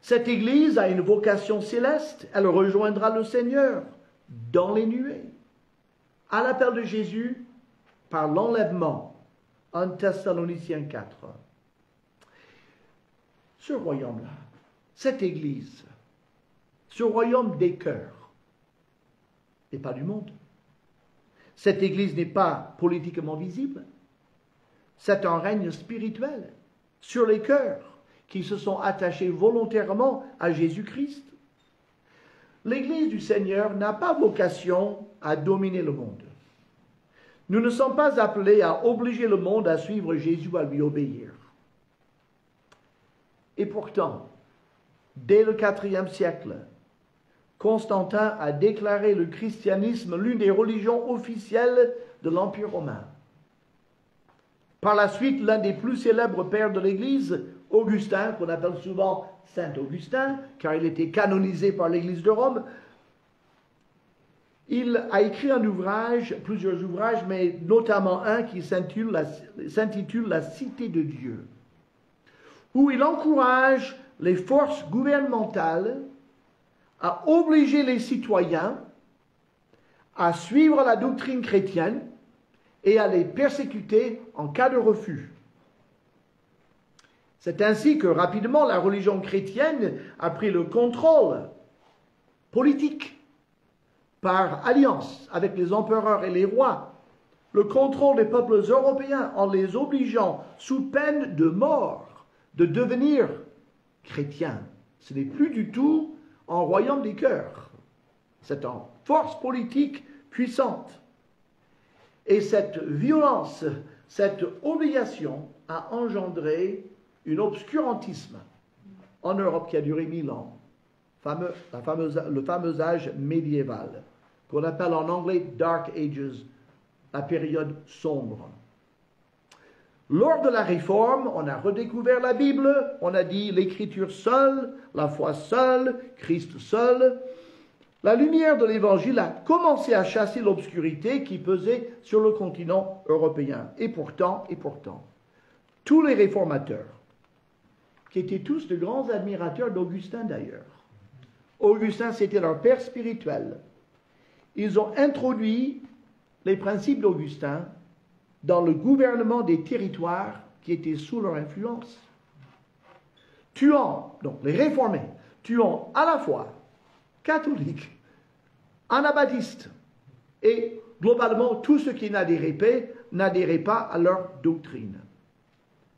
Cette Église a une vocation céleste, elle rejoindra le Seigneur dans les nuées, à l'appel de Jésus par l'enlèvement, 1 Thessaloniciens 4. Ce royaume-là, cette Église, ce royaume des cœurs, n'est pas du monde. Cette Église n'est pas politiquement visible. C'est un règne spirituel sur les cœurs qui se sont attachés volontairement à Jésus-Christ. L'Église du Seigneur n'a pas vocation à dominer le monde. Nous ne sommes pas appelés à obliger le monde à suivre Jésus, à lui obéir. Et pourtant, dès le IVe siècle, Constantin a déclaré le christianisme l'une des religions officielles de l'Empire romain. Par la suite, l'un des plus célèbres pères de l'Église, Augustin, qu'on appelle souvent Saint Augustin, car il était canonisé par l'Église de Rome, il a écrit plusieurs ouvrages, mais notamment un qui s'intitule La Cité de Dieu, où il encourage les forces gouvernementales à obliger les citoyens à suivre la doctrine chrétienne et à les persécuter en cas de refus. C'est ainsi que rapidement la religion chrétienne a pris le contrôle politique par alliance avec les empereurs et les rois, le contrôle des peuples européens en les obligeant sous peine de mort de devenir chrétiens. Ce n'est plus du tout un royaume des cœurs. C'est une force politique puissante. Et cette violence, cette obligation a engendré un obscurantisme en Europe qui a duré 1000 ans. le fameux âge médiéval, qu'on appelle en anglais Dark Ages, la période sombre. Lors de la Réforme, on a redécouvert la Bible, on a dit l'écriture seule, la foi seule, Christ seul. La lumière de l'Évangile a commencé à chasser l'obscurité qui pesait sur le continent européen. Et pourtant, tous les réformateurs, qui étaient tous de grands admirateurs d'Augustin d'ailleurs, Augustin c'était leur père spirituel, ils ont introduit les principes d'Augustin dans le gouvernement des territoires qui étaient sous leur influence, tuant, donc les réformés, tuant à la fois catholiques, anabaptistes et globalement tous ceux qui n'adhéraient pas à leur doctrine.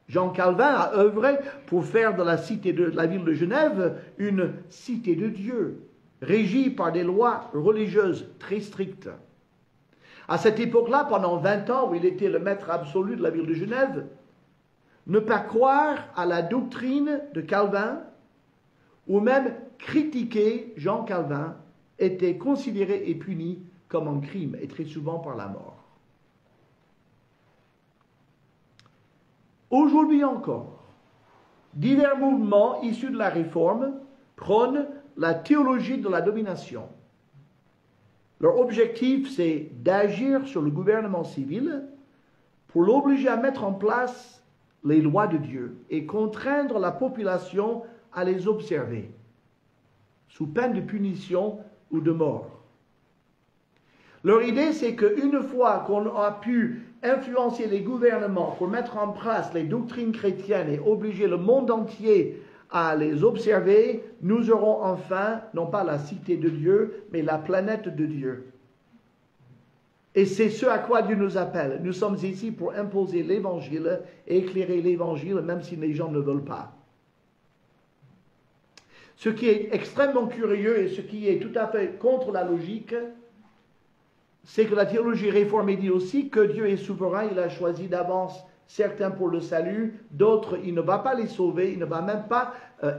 Jean Calvin a œuvré pour faire de la ville de Genève une cité de Dieu, régie par des lois religieuses très strictes. À cette époque-là, pendant 20 ans, où il était le maître absolu de la ville de Genève, ne pas croire à la doctrine de Calvin, ou même critiquer Jean Calvin, était considéré et puni comme un crime, et très souvent par la mort. Aujourd'hui encore, divers mouvements issus de la Réforme prônent la théologie de la domination. Leur objectif, c'est d'agir sur le gouvernement civil pour l'obliger à mettre en place les lois de Dieu et contraindre la population à les observer, sous peine de punition ou de mort. Leur idée, c'est qu'une fois qu'on a pu influencer les gouvernements pour mettre en place les doctrines chrétiennes et obliger le monde entier à les observer, nous aurons enfin, non pas la cité de Dieu, mais la planète de Dieu. Et c'est ce à quoi Dieu nous appelle. Nous sommes ici pour imposer l'Évangile et éclairer l'Évangile, même si les gens ne veulent pas. Ce qui est extrêmement curieux et ce qui est tout à fait contre la logique, c'est que la théologie réformée dit aussi que Dieu est souverain, il a choisi d'avance certains pour le salut, d'autres il ne va pas les sauver, il ne va même pas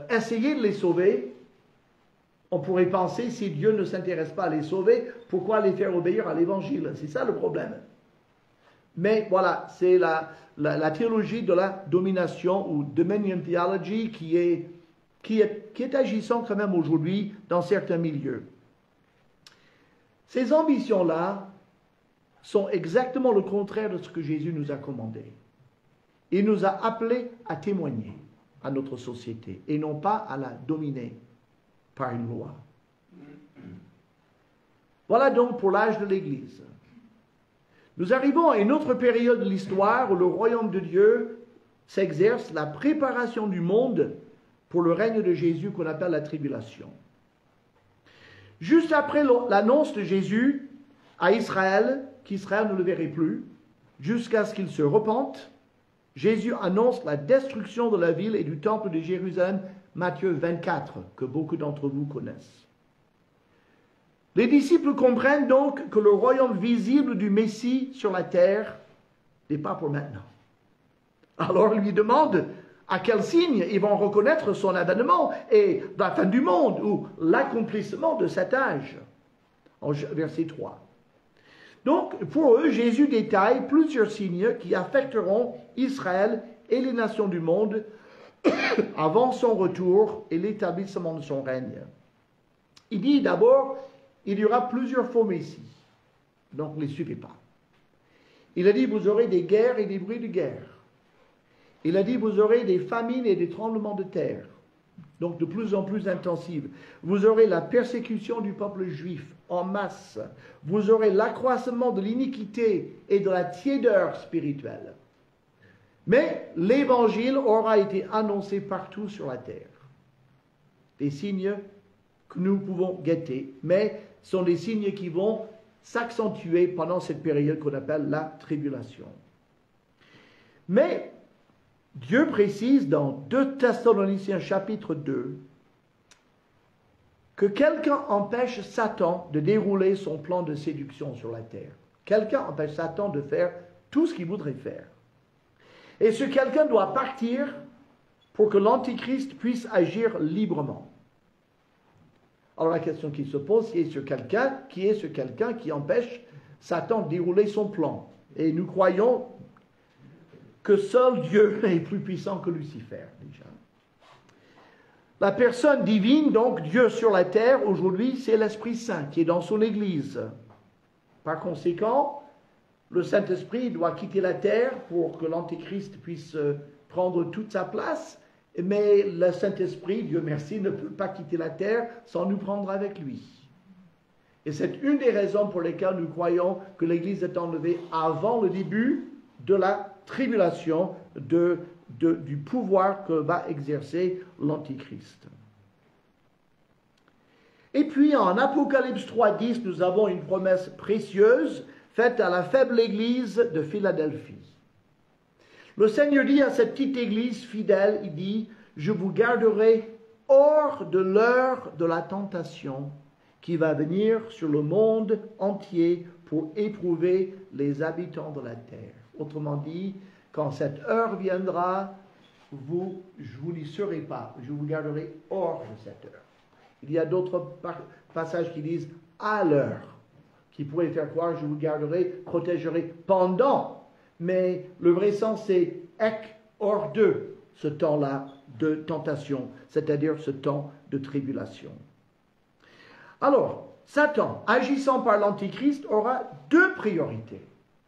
essayer de les sauver. On pourrait penser, si Dieu ne s'intéresse pas à les sauver, pourquoi les faire obéir à l'Évangile? C'est ça le problème. Mais voilà, c'est la théologie de la domination ou dominion theology qui est agissant quand même aujourd'hui dans certains milieux. Ces ambitions-là sont exactement le contraire de ce que Jésus nous a commandé. Il nous a appelés à témoigner à notre société et non pas à la dominer par une loi. Voilà donc pour l'âge de l'Église. Nous arrivons à une autre période de l'histoire où le royaume de Dieu s'exerce, la préparation du monde pour le règne de Jésus qu'on appelle la tribulation. Juste après l'annonce de Jésus à Israël, qu'Israël ne le verrait plus, jusqu'à ce qu'il se repente, Jésus annonce la destruction de la ville et du temple de Jérusalem, Matthieu 24, que beaucoup d'entre vous connaissent. Les disciples comprennent donc que le royaume visible du Messie sur la terre n'est pas pour maintenant. Alors ils lui demandent à quel signe ils vont reconnaître son avènement et la fin du monde ou l'accomplissement de cet âge. En verset 3. Donc, pour eux, Jésus détaille plusieurs signes qui affecteront Israël et les nations du monde avant son retour et l'établissement de son règne. Il dit d'abord, il y aura plusieurs faux messies. Donc, ne les suivez pas. Il a dit, vous aurez des guerres et des bruits de guerre. Il a dit, vous aurez des famines et des tremblements de terre. Donc, de plus en plus intensives. Vous aurez la persécution du peuple juif en masse. Vous aurez l'accroissement de l'iniquité et de la tiédeur spirituelle. Mais l'évangile aura été annoncé partout sur la terre. Des signes que nous pouvons guetter, mais sont des signes qui vont s'accentuer pendant cette période qu'on appelle la tribulation. Mais Dieu précise dans 2 Thessaloniciens chapitre 2 que quelqu'un empêche Satan de dérouler son plan de séduction sur la terre. Quelqu'un empêche Satan de faire tout ce qu'il voudrait faire. Et ce quelqu'un doit partir pour que l'Antichrist puisse agir librement. Alors la question qui se pose, qui est ce quelqu'un qui empêche Satan de dérouler son plan? Et nous croyons que seul Dieu est plus puissant que Lucifer, déjà. La personne divine, donc Dieu sur la terre, aujourd'hui, c'est l'Esprit Saint qui est dans son Église. Par conséquent, le Saint-Esprit doit quitter la terre pour que l'Antéchrist puisse prendre toute sa place, mais le Saint-Esprit, Dieu merci, ne peut pas quitter la terre sans nous prendre avec lui. Et c'est une des raisons pour lesquelles nous croyons que l'Église est enlevée avant le début de la tribulation, du pouvoir que va exercer l'Antichrist. Et puis en Apocalypse 3.10, nous avons une promesse précieuse faite à la faible église de Philadelphie. Le Seigneur dit à cette petite église fidèle, il dit, « Je vous garderai hors de l'heure de la tentation qui va venir sur le monde entier pour éprouver les habitants de la terre. » Autrement dit, quand cette heure viendra, je vous n'y serai pas, je vous garderai hors de cette heure. Il y a d'autres passages qui disent « à l'heure », qui pourraient faire croire « je vous garderai, protégerai pendant ». Mais le vrai sens, c'est « ek hors de » ce temps-là de tentation, c'est-à-dire ce temps de tribulation. Alors, Satan, agissant par l'Antichrist, aura deux priorités.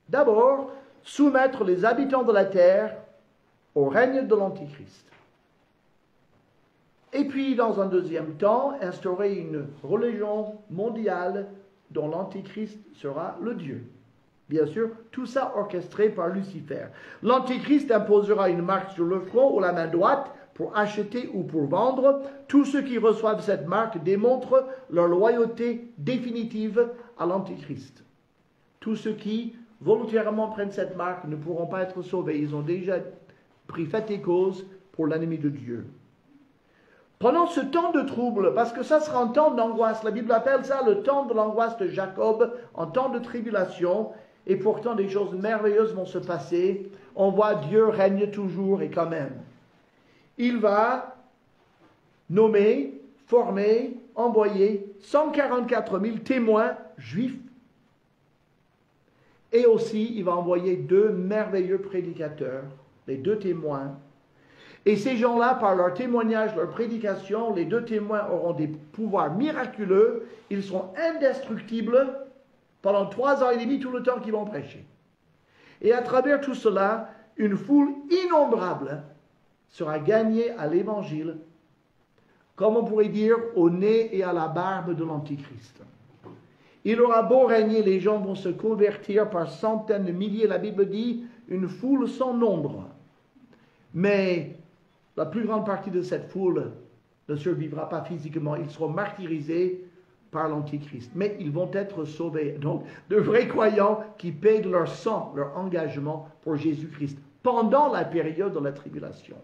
D'abord, soumettre les habitants de la terre au règne de l'Antichrist. Et puis, dans un deuxième temps, instaurer une religion mondiale dont l'Antichrist sera le Dieu. Bien sûr, tout ça orchestré par Lucifer. L'Antichrist imposera une marque sur le front ou la main droite pour acheter ou pour vendre. Tous ceux qui reçoivent cette marque démontrent leur loyauté définitive à l'Antichrist. Tous ceux qui volontairement prennent cette marque ne pourront pas être sauvés. Ils ont déjà pris fait et cause pour l'ennemi de Dieu. Pendant ce temps de trouble, parce que ça sera un temps d'angoisse, la Bible appelle ça le temps de l'angoisse de Jacob, un temps de tribulation, et pourtant des choses merveilleuses vont se passer. On voit Dieu règne toujours et quand même. Il va nommer, former, envoyer 144 000 témoins juifs. Et aussi, il va envoyer 2 merveilleux prédicateurs, les 2 témoins. Et ces gens-là, par leur témoignage, leur prédication, les 2 témoins auront des pouvoirs miraculeux. Ils seront indestructibles pendant 3 ans et demi, tout le temps qu'ils vont prêcher. Et à travers tout cela, une foule innombrable sera gagnée à l'Évangile, comme on pourrait dire, au nez et à la barbe de l'Antichrist. Il aura beau régner, les gens vont se convertir par centaines de milliers. La Bible dit, une foule sans nombre. Mais la plus grande partie de cette foule ne survivra pas physiquement. Ils seront martyrisés par l'Antichrist. Mais ils vont être sauvés. Donc, de vrais croyants qui paient de leur sang, leur engagement pour Jésus-Christ, pendant la période de la tribulation.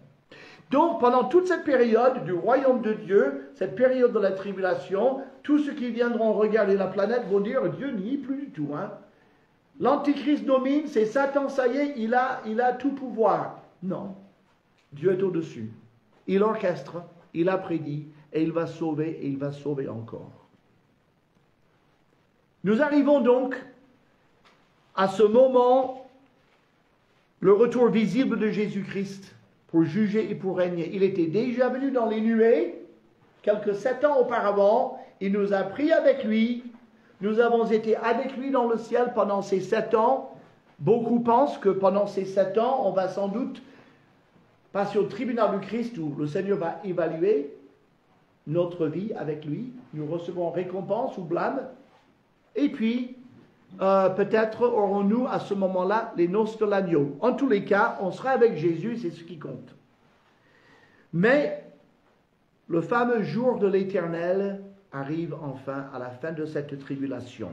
Donc, pendant toute cette période du royaume de Dieu, cette période de la tribulation, tous ceux qui viendront regarder la planète vont dire, Dieu n'y est plus du tout. L'Antichrist domine, c'est Satan, ça y est, il a tout pouvoir. Non. Dieu est au-dessus. Il orchestre, il a prédit, et il va sauver, et il va sauver encore. Nous arrivons donc à ce moment, le retour visible de Jésus-Christ pour juger et pour régner. Il était déjà venu dans les nuées, quelques 7 ans auparavant. Il nous a pris avec lui. Nous avons été avec lui dans le ciel pendant ces 7 ans. Beaucoup pensent que pendant ces 7 ans, on va sans doute passer au tribunal du Christ où le Seigneur va évaluer notre vie avec lui. Nous recevrons récompense ou blâme. Et puis, peut-être aurons-nous à ce moment-là les noces de l'agneau. En tous les cas, on sera avec Jésus, c'est ce qui compte. Mais le fameux jour de l'Éternel arrive enfin à la fin de cette tribulation.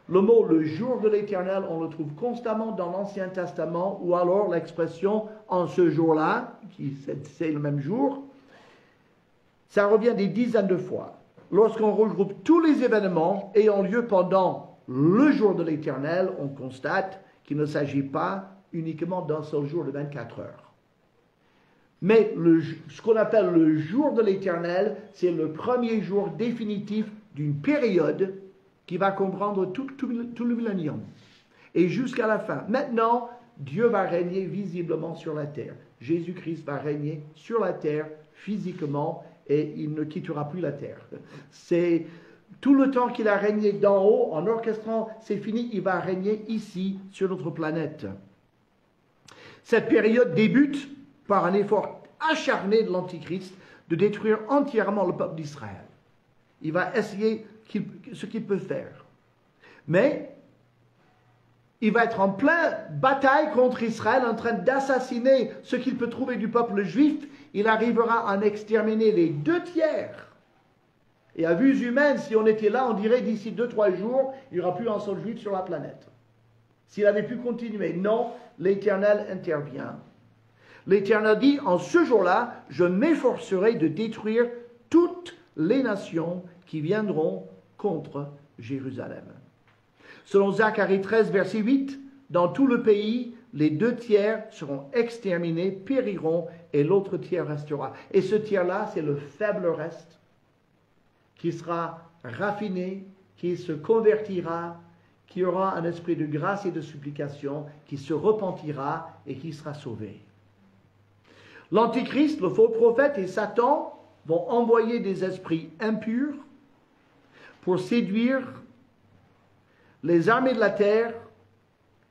Le mot « le jour de l'Éternel », on le trouve constamment dans l'Ancien Testament, ou alors l'expression « en ce jour-là », c'est le même jour, ça revient des dizaines de fois. Lorsqu'on regroupe tous les événements ayant lieu pendant le jour de l'Éternel, on constate qu'il ne s'agit pas uniquement d'un seul jour de 24 heures. Mais ce qu'on appelle le jour de l'Éternel, c'est le premier jour définitif d'une période qui va comprendre tout le millénium. Et jusqu'à la fin. Maintenant, Dieu va régner visiblement sur la terre. Jésus-Christ va régner sur la terre physiquement et il ne quittera plus la terre. C'est tout le temps qu'il a régné d'en haut, en orchestrant, c'est fini, il va régner ici, sur notre planète. Cette période débute par un effort acharné de l'Antichrist de détruire entièrement le peuple d'Israël. Il va essayer ce qu'il peut faire. Mais il va être en pleine bataille contre Israël, en train d'assassiner ce qu'il peut trouver du peuple juif. Il arrivera à en exterminer les 2/3. Et à vues humaines, si on était là, on dirait d'ici 2-3 jours, il n'y aura plus un seul juif sur la planète. S'il avait pu continuer. Non, l'Éternel intervient. L'Éternel dit, en ce jour-là, je m'efforcerai de détruire toutes les nations qui viendront contre Jérusalem. Selon Zacharie 13, verset 8, dans tout le pays, les 2/3 seront exterminés, périront, et l'autre tiers restera. Et ce tiers-là, c'est le faible reste, qui sera raffiné, qui se convertira, qui aura un esprit de grâce et de supplication, qui se repentira et qui sera sauvé. L'Antichrist, le faux prophète et Satan vont envoyer des esprits impurs pour séduire les armées de la terre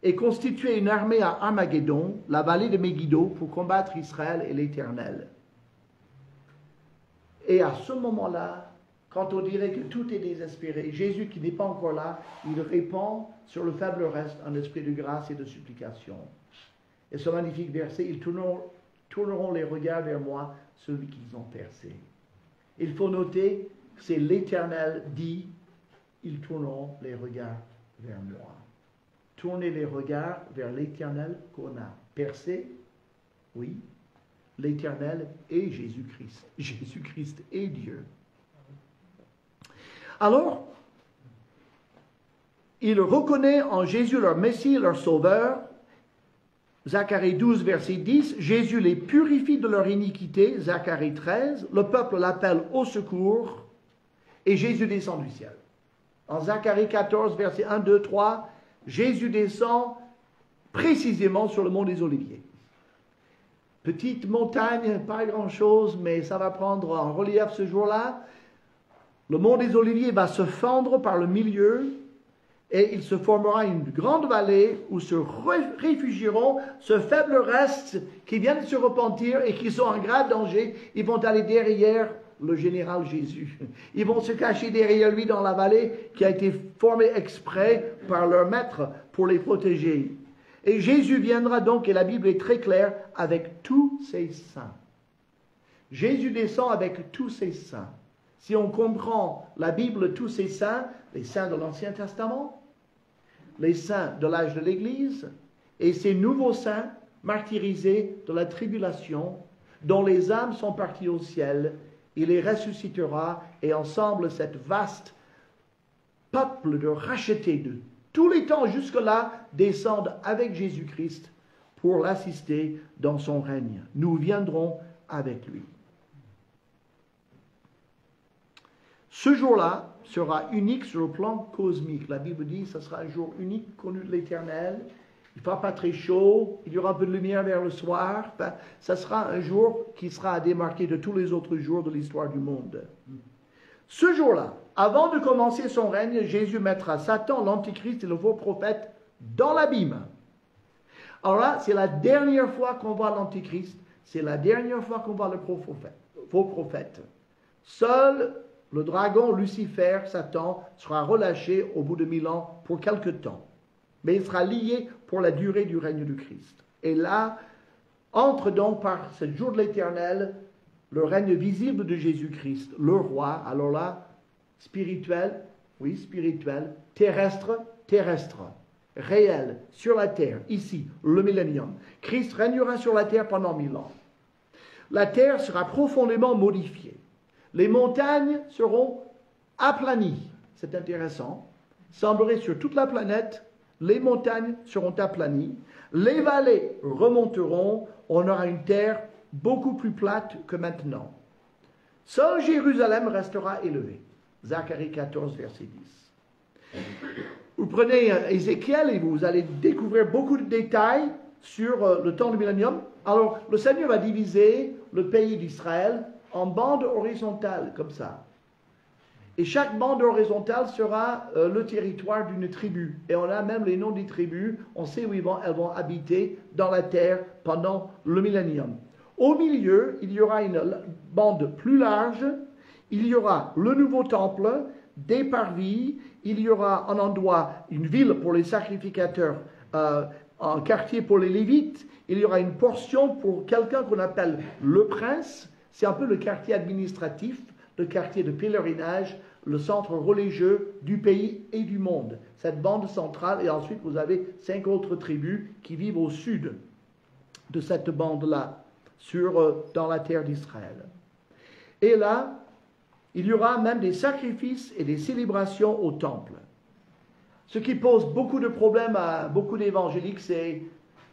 et constituer une armée à Armageddon, la vallée de Megiddo, pour combattre Israël et l'Éternel. Et à ce moment-là, quand on dirait que tout est désespéré, Jésus qui n'est pas encore là, il répand sur le faible reste un esprit de grâce et de supplication. Et ce magnifique verset, ils tourneront les regards vers moi, celui qu'ils ont percé. Il faut noter, c'est l'Éternel dit, ils tourneront les regards vers moi. Tourner les regards vers l'Éternel qu'on a percé, oui, l'Éternel est Jésus-Christ. Jésus-Christ est Dieu. Alors, il reconnaît en Jésus leur Messie, leur Sauveur. Zacharie 12, verset 10, Jésus les purifie de leur iniquité. Zacharie 13, le peuple l'appelle au secours et Jésus descend du ciel. En Zacharie 14, verset 1, 2, 3, Jésus descend précisément sur le mont des Oliviers. Petite montagne, pas grand-chose, mais ça va prendre en relief ce jour-là. Le mont des Oliviers va se fendre par le milieu et il se formera une grande vallée où se réfugieront ce faible reste qui viennent de se repentir et qui sont en grave danger. Ils vont aller derrière le général Jésus. Ils vont se cacher derrière lui dans la vallée qui a été formée exprès par leur maître pour les protéger. Et Jésus viendra donc, et la Bible est très claire, avec tous ses saints. Jésus descend avec tous ses saints. Si on comprend la Bible, tous ces saints, les saints de l'Ancien Testament, les saints de l'âge de l'Église, et ces nouveaux saints martyrisés de la tribulation, dont les âmes sont parties au ciel, il les ressuscitera, et ensemble, cette vaste peuple de rachetés de tous les temps jusque-là descendent avec Jésus-Christ pour l'assister dans son règne. Nous viendrons avec lui. Ce jour-là sera unique sur le plan cosmique. La Bible dit que ce sera un jour unique connu de l'Éternel. Il ne fera pas très chaud, il y aura un peu de lumière vers le soir. Ça sera un jour qui sera à démarquer de tous les autres jours de l'histoire du monde. Ce jour-là, avant de commencer son règne, Jésus mettra Satan, l'Antichrist et le faux prophète dans l'abîme. Alors là, c'est la dernière fois qu'on voit l'Antichrist, c'est la dernière fois qu'on voit le faux prophète. Seul le dragon Lucifer, Satan, sera relâché au bout de 1000 ans pour quelque temps. Mais il sera lié pour la durée du règne du Christ. Et là, entre donc par ce jour de l'Éternel, le règne visible de Jésus-Christ, le roi, alors là, spirituel, oui, spirituel, terrestre, terrestre, réel, sur la terre, ici, le millénium. Christ régnera sur la terre pendant 1000 ans. La terre sera profondément modifiée. Les montagnes seront aplanies. C'est intéressant. Semblerait sur toute la planète, les montagnes seront aplanies. Les vallées remonteront. On aura une terre beaucoup plus plate que maintenant. Seul Jérusalem restera élevé. Zacharie 14, verset 10. Vous prenez Ézéchiel et vous allez découvrir beaucoup de détails sur le temps du millénium. Alors, le Seigneur va diviser le pays d'Israël en bandes horizontales, comme ça. Et chaque bande horizontale sera le territoire d'une tribu. Et on a même les noms des tribus. On sait où elles vont habiter dans la terre pendant le millénium. Au milieu, il y aura une bande plus large. Il y aura le nouveau temple, des parvis. Il y aura un endroit, une ville pour les sacrificateurs, un quartier pour les Lévites. Il y aura une portion pour quelqu'un qu'on appelle le prince. C'est un peu le quartier administratif, le quartier de pèlerinage, le centre religieux du pays et du monde. Cette bande centrale, et ensuite vous avez 5 autres tribus qui vivent au sud de cette bande-là, dans la terre d'Israël. Et là, il y aura même des sacrifices et des célébrations au temple. Ce qui pose beaucoup de problèmes à beaucoup d'évangéliques, c'est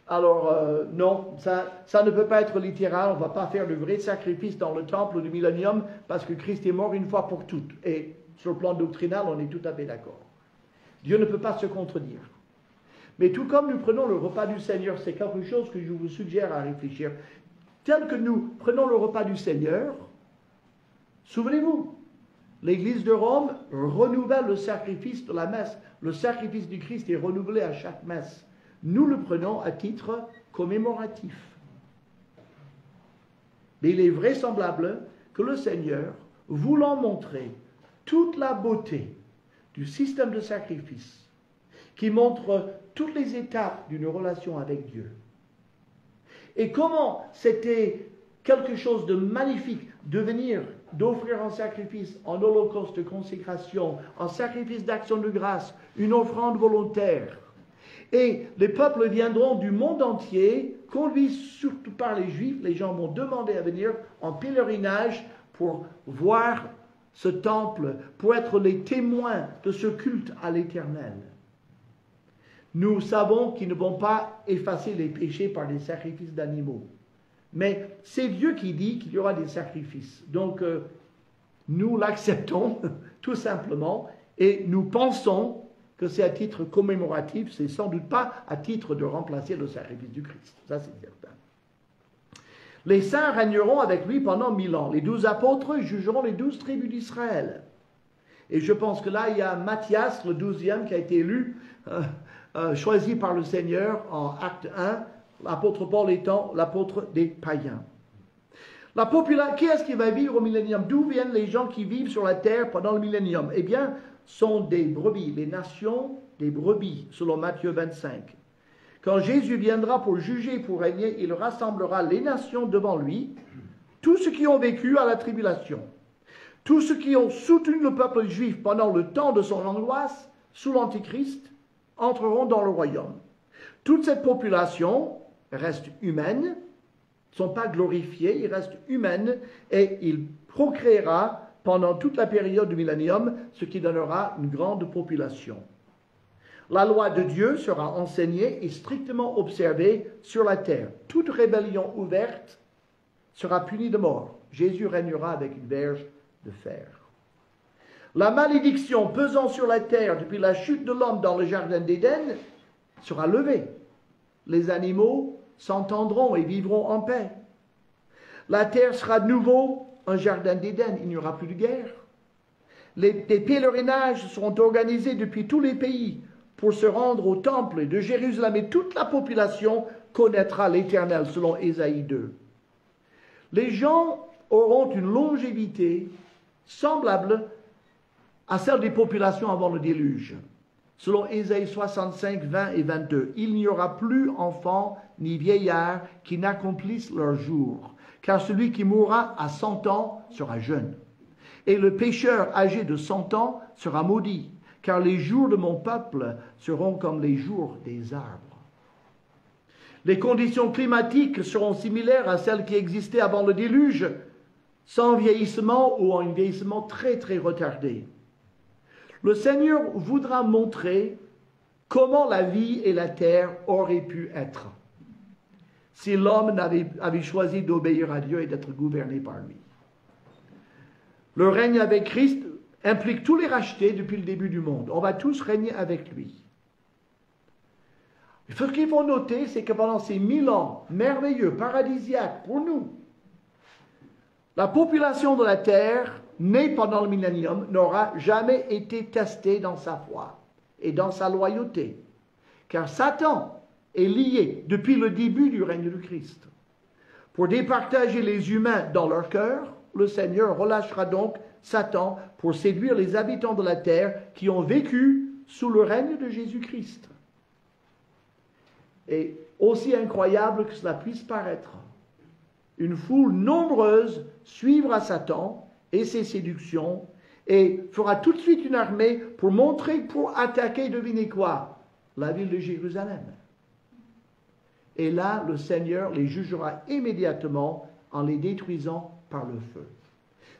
non, ça ne peut pas être littéral, on ne va pas faire de vrais sacrifices dans le temple du millénium parce que Christ est mort une fois pour toutes. Et sur le plan doctrinal, on est tout à fait d'accord. Dieu ne peut pas se contredire. Mais tout comme nous prenons le repas du Seigneur, c'est quelque chose que je vous suggère à réfléchir. Tel que nous prenons le repas du Seigneur, souvenez-vous, l'Église de Rome renouvelle le sacrifice de la messe. Le sacrifice du Christ est renouvelé à chaque messe. Nous le prenons à titre commémoratif. Mais il est vraisemblable que le Seigneur, voulant montrer toute la beauté du système de sacrifice, qui montre toutes les étapes d'une relation avec Dieu, et comment c'était quelque chose de magnifique d'offrir un sacrifice, un holocauste de consécration, un sacrifice d'action de grâce, une offrande volontaire. Et les peuples viendront du monde entier, conduits surtout par les Juifs. Les gens vont demander à venir en pèlerinage pour voir ce temple, pour être les témoins de ce culte à l'Éternel. Nous savons qu'ils ne vont pas effacer les péchés par des sacrifices d'animaux. Mais c'est Dieu qui dit qu'il y aura des sacrifices. Donc, nous l'acceptons, tout simplement, et nous pensons que c'est à titre commémoratif, c'est sans doute pas à titre de remplacer le sacrifice du Christ. Ça, c'est certain. Les saints régneront avec lui pendant 1000 ans. Les 12 apôtres jugeront les 12 tribus d'Israël. Et je pense que là, il y a Matthias, le 12e, qui a été élu, choisi par le Seigneur en acte 1, l'apôtre Paul étant l'apôtre des païens. Qui est-ce qui va vivre au millénium? D'où viennent les gens qui vivent sur la terre pendant le millénium? Eh bien, sont des brebis, les nations des brebis, selon Matthieu 25. Quand Jésus viendra pour juger et pour régner, il rassemblera les nations devant lui, tous ceux qui ont vécu à la tribulation, tous ceux qui ont soutenu le peuple juif pendant le temps de son angoisse, sous l'Antichrist, entreront dans le royaume. Toute cette population reste humaine, ne sont pas glorifiés, ils restent humaines, et il procréera pendant toute la période du millénium, ce qui donnera une grande population. La loi de Dieu sera enseignée et strictement observée sur la terre. Toute rébellion ouverte sera punie de mort. Jésus régnera avec une verge de fer. La malédiction pesant sur la terre depuis la chute de l'homme dans le jardin d'Éden sera levée. Les animaux s'entendront et vivront en paix. La terre sera de nouveau un jardin d'Éden, il n'y aura plus de guerre. Des pèlerinages seront organisés depuis tous les pays pour se rendre au temple de Jérusalem et toute la population connaîtra l'Éternel, selon Ésaïe 2. Les gens auront une longévité semblable à celle des populations avant le déluge. Selon Ésaïe 65, 20 et 22, il n'y aura plus enfants ni vieillards qui n'accomplissent leur jour, car celui qui mourra à 100 ans sera jeune. Et le pécheur âgé de 100 ans sera maudit, car les jours de mon peuple seront comme les jours des arbres. Les conditions climatiques seront similaires à celles qui existaient avant le déluge, sans vieillissement ou en un vieillissement très très retardé. Le Seigneur voudra montrer comment la vie et la terre auraient pu être. si l'homme avait choisi d'obéir à Dieu et d'être gouverné par lui. Le règne avec Christ implique tous les rachetés depuis le début du monde. On va tous régner avec lui. Ce qu'il faut noter, c'est que pendant ces 1000 ans merveilleux, paradisiaques pour nous, la population de la terre, née pendant le millénium, n'aura jamais été testée dans sa foi et dans sa loyauté. Car Satan est lié depuis le début du règne du Christ. Pour départager les humains dans leur cœur, le Seigneur relâchera donc Satan pour séduire les habitants de la terre qui ont vécu sous le règne de Jésus-Christ. Et aussi incroyable que cela puisse paraître, une foule nombreuse suivra Satan et ses séductions et fera tout de suite une armée pour attaquer, devinez quoi, la ville de Jérusalem. Et là, le Seigneur les jugera immédiatement en les détruisant par le feu.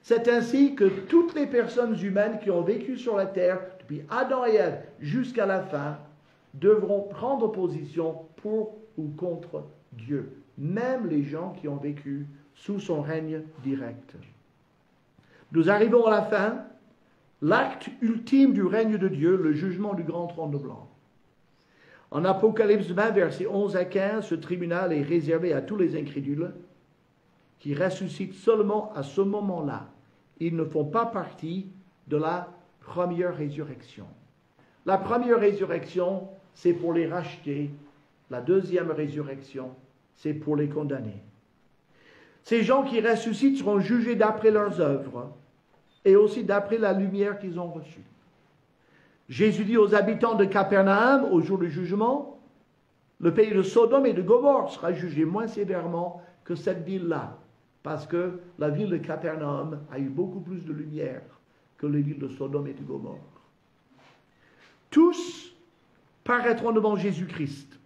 C'est ainsi que toutes les personnes humaines qui ont vécu sur la terre, depuis Adam et Ève jusqu'à la fin, devront prendre position pour ou contre Dieu, même les gens qui ont vécu sous son règne direct. Nous arrivons à la fin, l'acte ultime du règne de Dieu, le jugement du grand trône blanc. En Apocalypse 20, versets 11 à 15, ce tribunal est réservé à tous les incrédules qui ressuscitent seulement à ce moment-là. Ils ne font pas partie de la première résurrection. La première résurrection, c'est pour les racheter. La deuxième résurrection, c'est pour les condamnés. Ces gens qui ressuscitent seront jugés d'après leurs œuvres et aussi d'après la lumière qu'ils ont reçue. Jésus dit aux habitants de Capernaum, au jour du jugement, le pays de Sodome et de Gomorrhe sera jugé moins sévèrement que cette ville-là, parce que la ville de Capernaum a eu beaucoup plus de lumière que les villes de Sodome et de Gomorrhe. Tous paraîtront devant Jésus-Christ.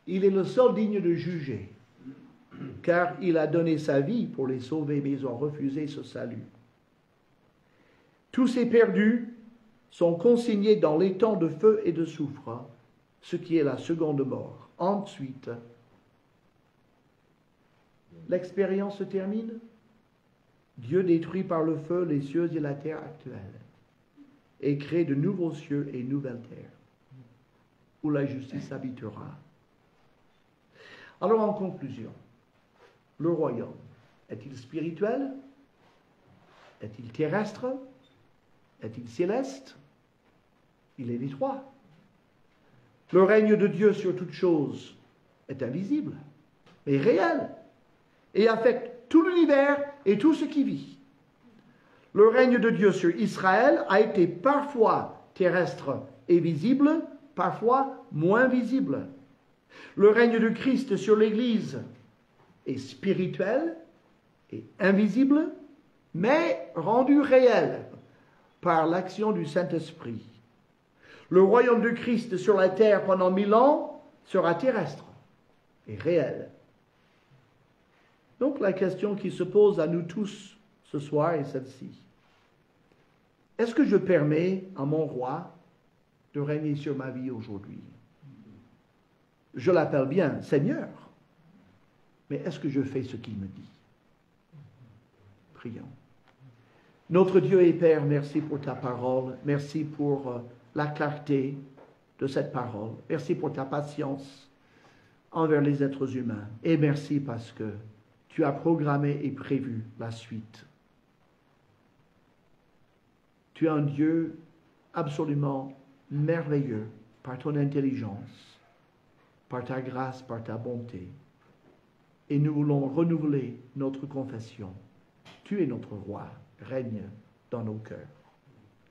Il est le seul digne de juger, car il a donné sa vie pour les sauver, mais ils ont refusé ce salut. Tous ces perdus sont consignés dans l'étang de feu et de soufre, ce qui est la seconde mort. Ensuite, l'expérience se termine. Dieu détruit par le feu les cieux et la terre actuelle et crée de nouveaux cieux et une nouvelle terre où la justice habitera. Alors en conclusion, le royaume est-il spirituel? Est-il terrestre? Est-il céleste? Il est les trois. Le règne de Dieu sur toute chose est invisible, mais réel, et affecte tout l'univers et tout ce qui vit. Le règne de Dieu sur Israël a été parfois terrestre et visible, parfois moins visible. Le règne de Christ sur l'Église est spirituel et invisible, mais rendu réel par l'action du Saint-Esprit. Le royaume de Christ sur la terre pendant 1000 ans sera terrestre et réel. Donc la question qui se pose à nous tous ce soir est celle-ci. Est-ce que je permets à mon roi de régner sur ma vie aujourd'hui? Je l'appelle bien Seigneur, mais est-ce que je fais ce qu'il me dit? Prions. Notre Dieu et Père, merci pour ta parole, merci pour la clarté de cette parole, merci pour ta patience envers les êtres humains, et merci parce que tu as programmé et prévu la suite. Tu es un Dieu absolument merveilleux par ton intelligence, par ta grâce, par ta bonté. Et nous voulons renouveler notre confession. Tu es notre roi, règne dans nos cœurs.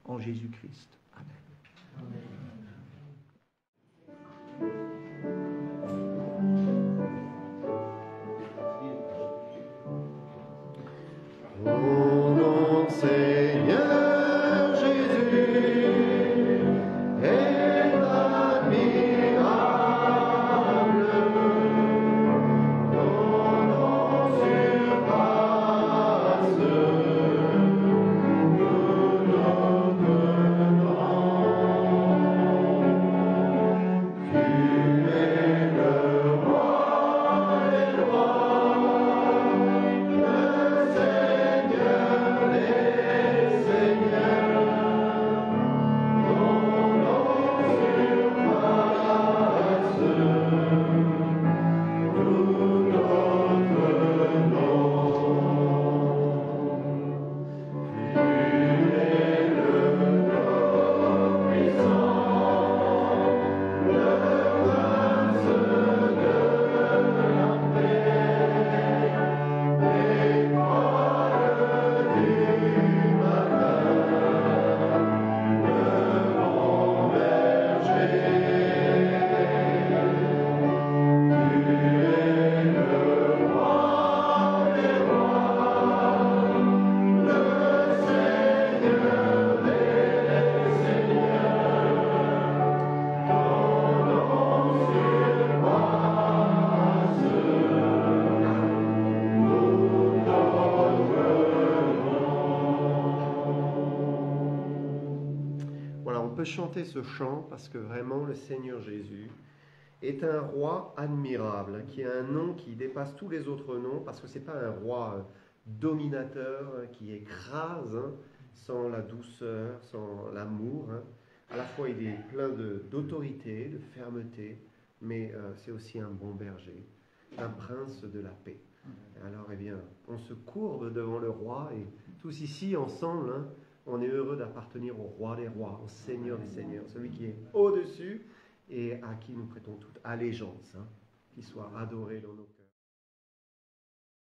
En Jésus-Christ. Amen. Amen. Au nom Seigneur Jésus est admirable, ton nom surpasse, nous nous tenons. Voilà, on peut chanter ce chant parce que vraiment le Seigneur Jésus est un roi admirable, qui a un nom qui dépasse tous les autres noms, parce que ce n'est pas un roi dominateur qui écrase, sans la douceur, sans l'amour. À la fois, il est plein d'autorité, de fermeté, mais c'est aussi un bon berger, un prince de la paix. Alors, eh bien, on se courbe devant le roi, et tous ici, ensemble, on est heureux d'appartenir au roi des rois, au Seigneur des seigneurs, celui qui est au-dessus, et à qui nous prêtons toute allégeance, qu'il soit adoré dans nos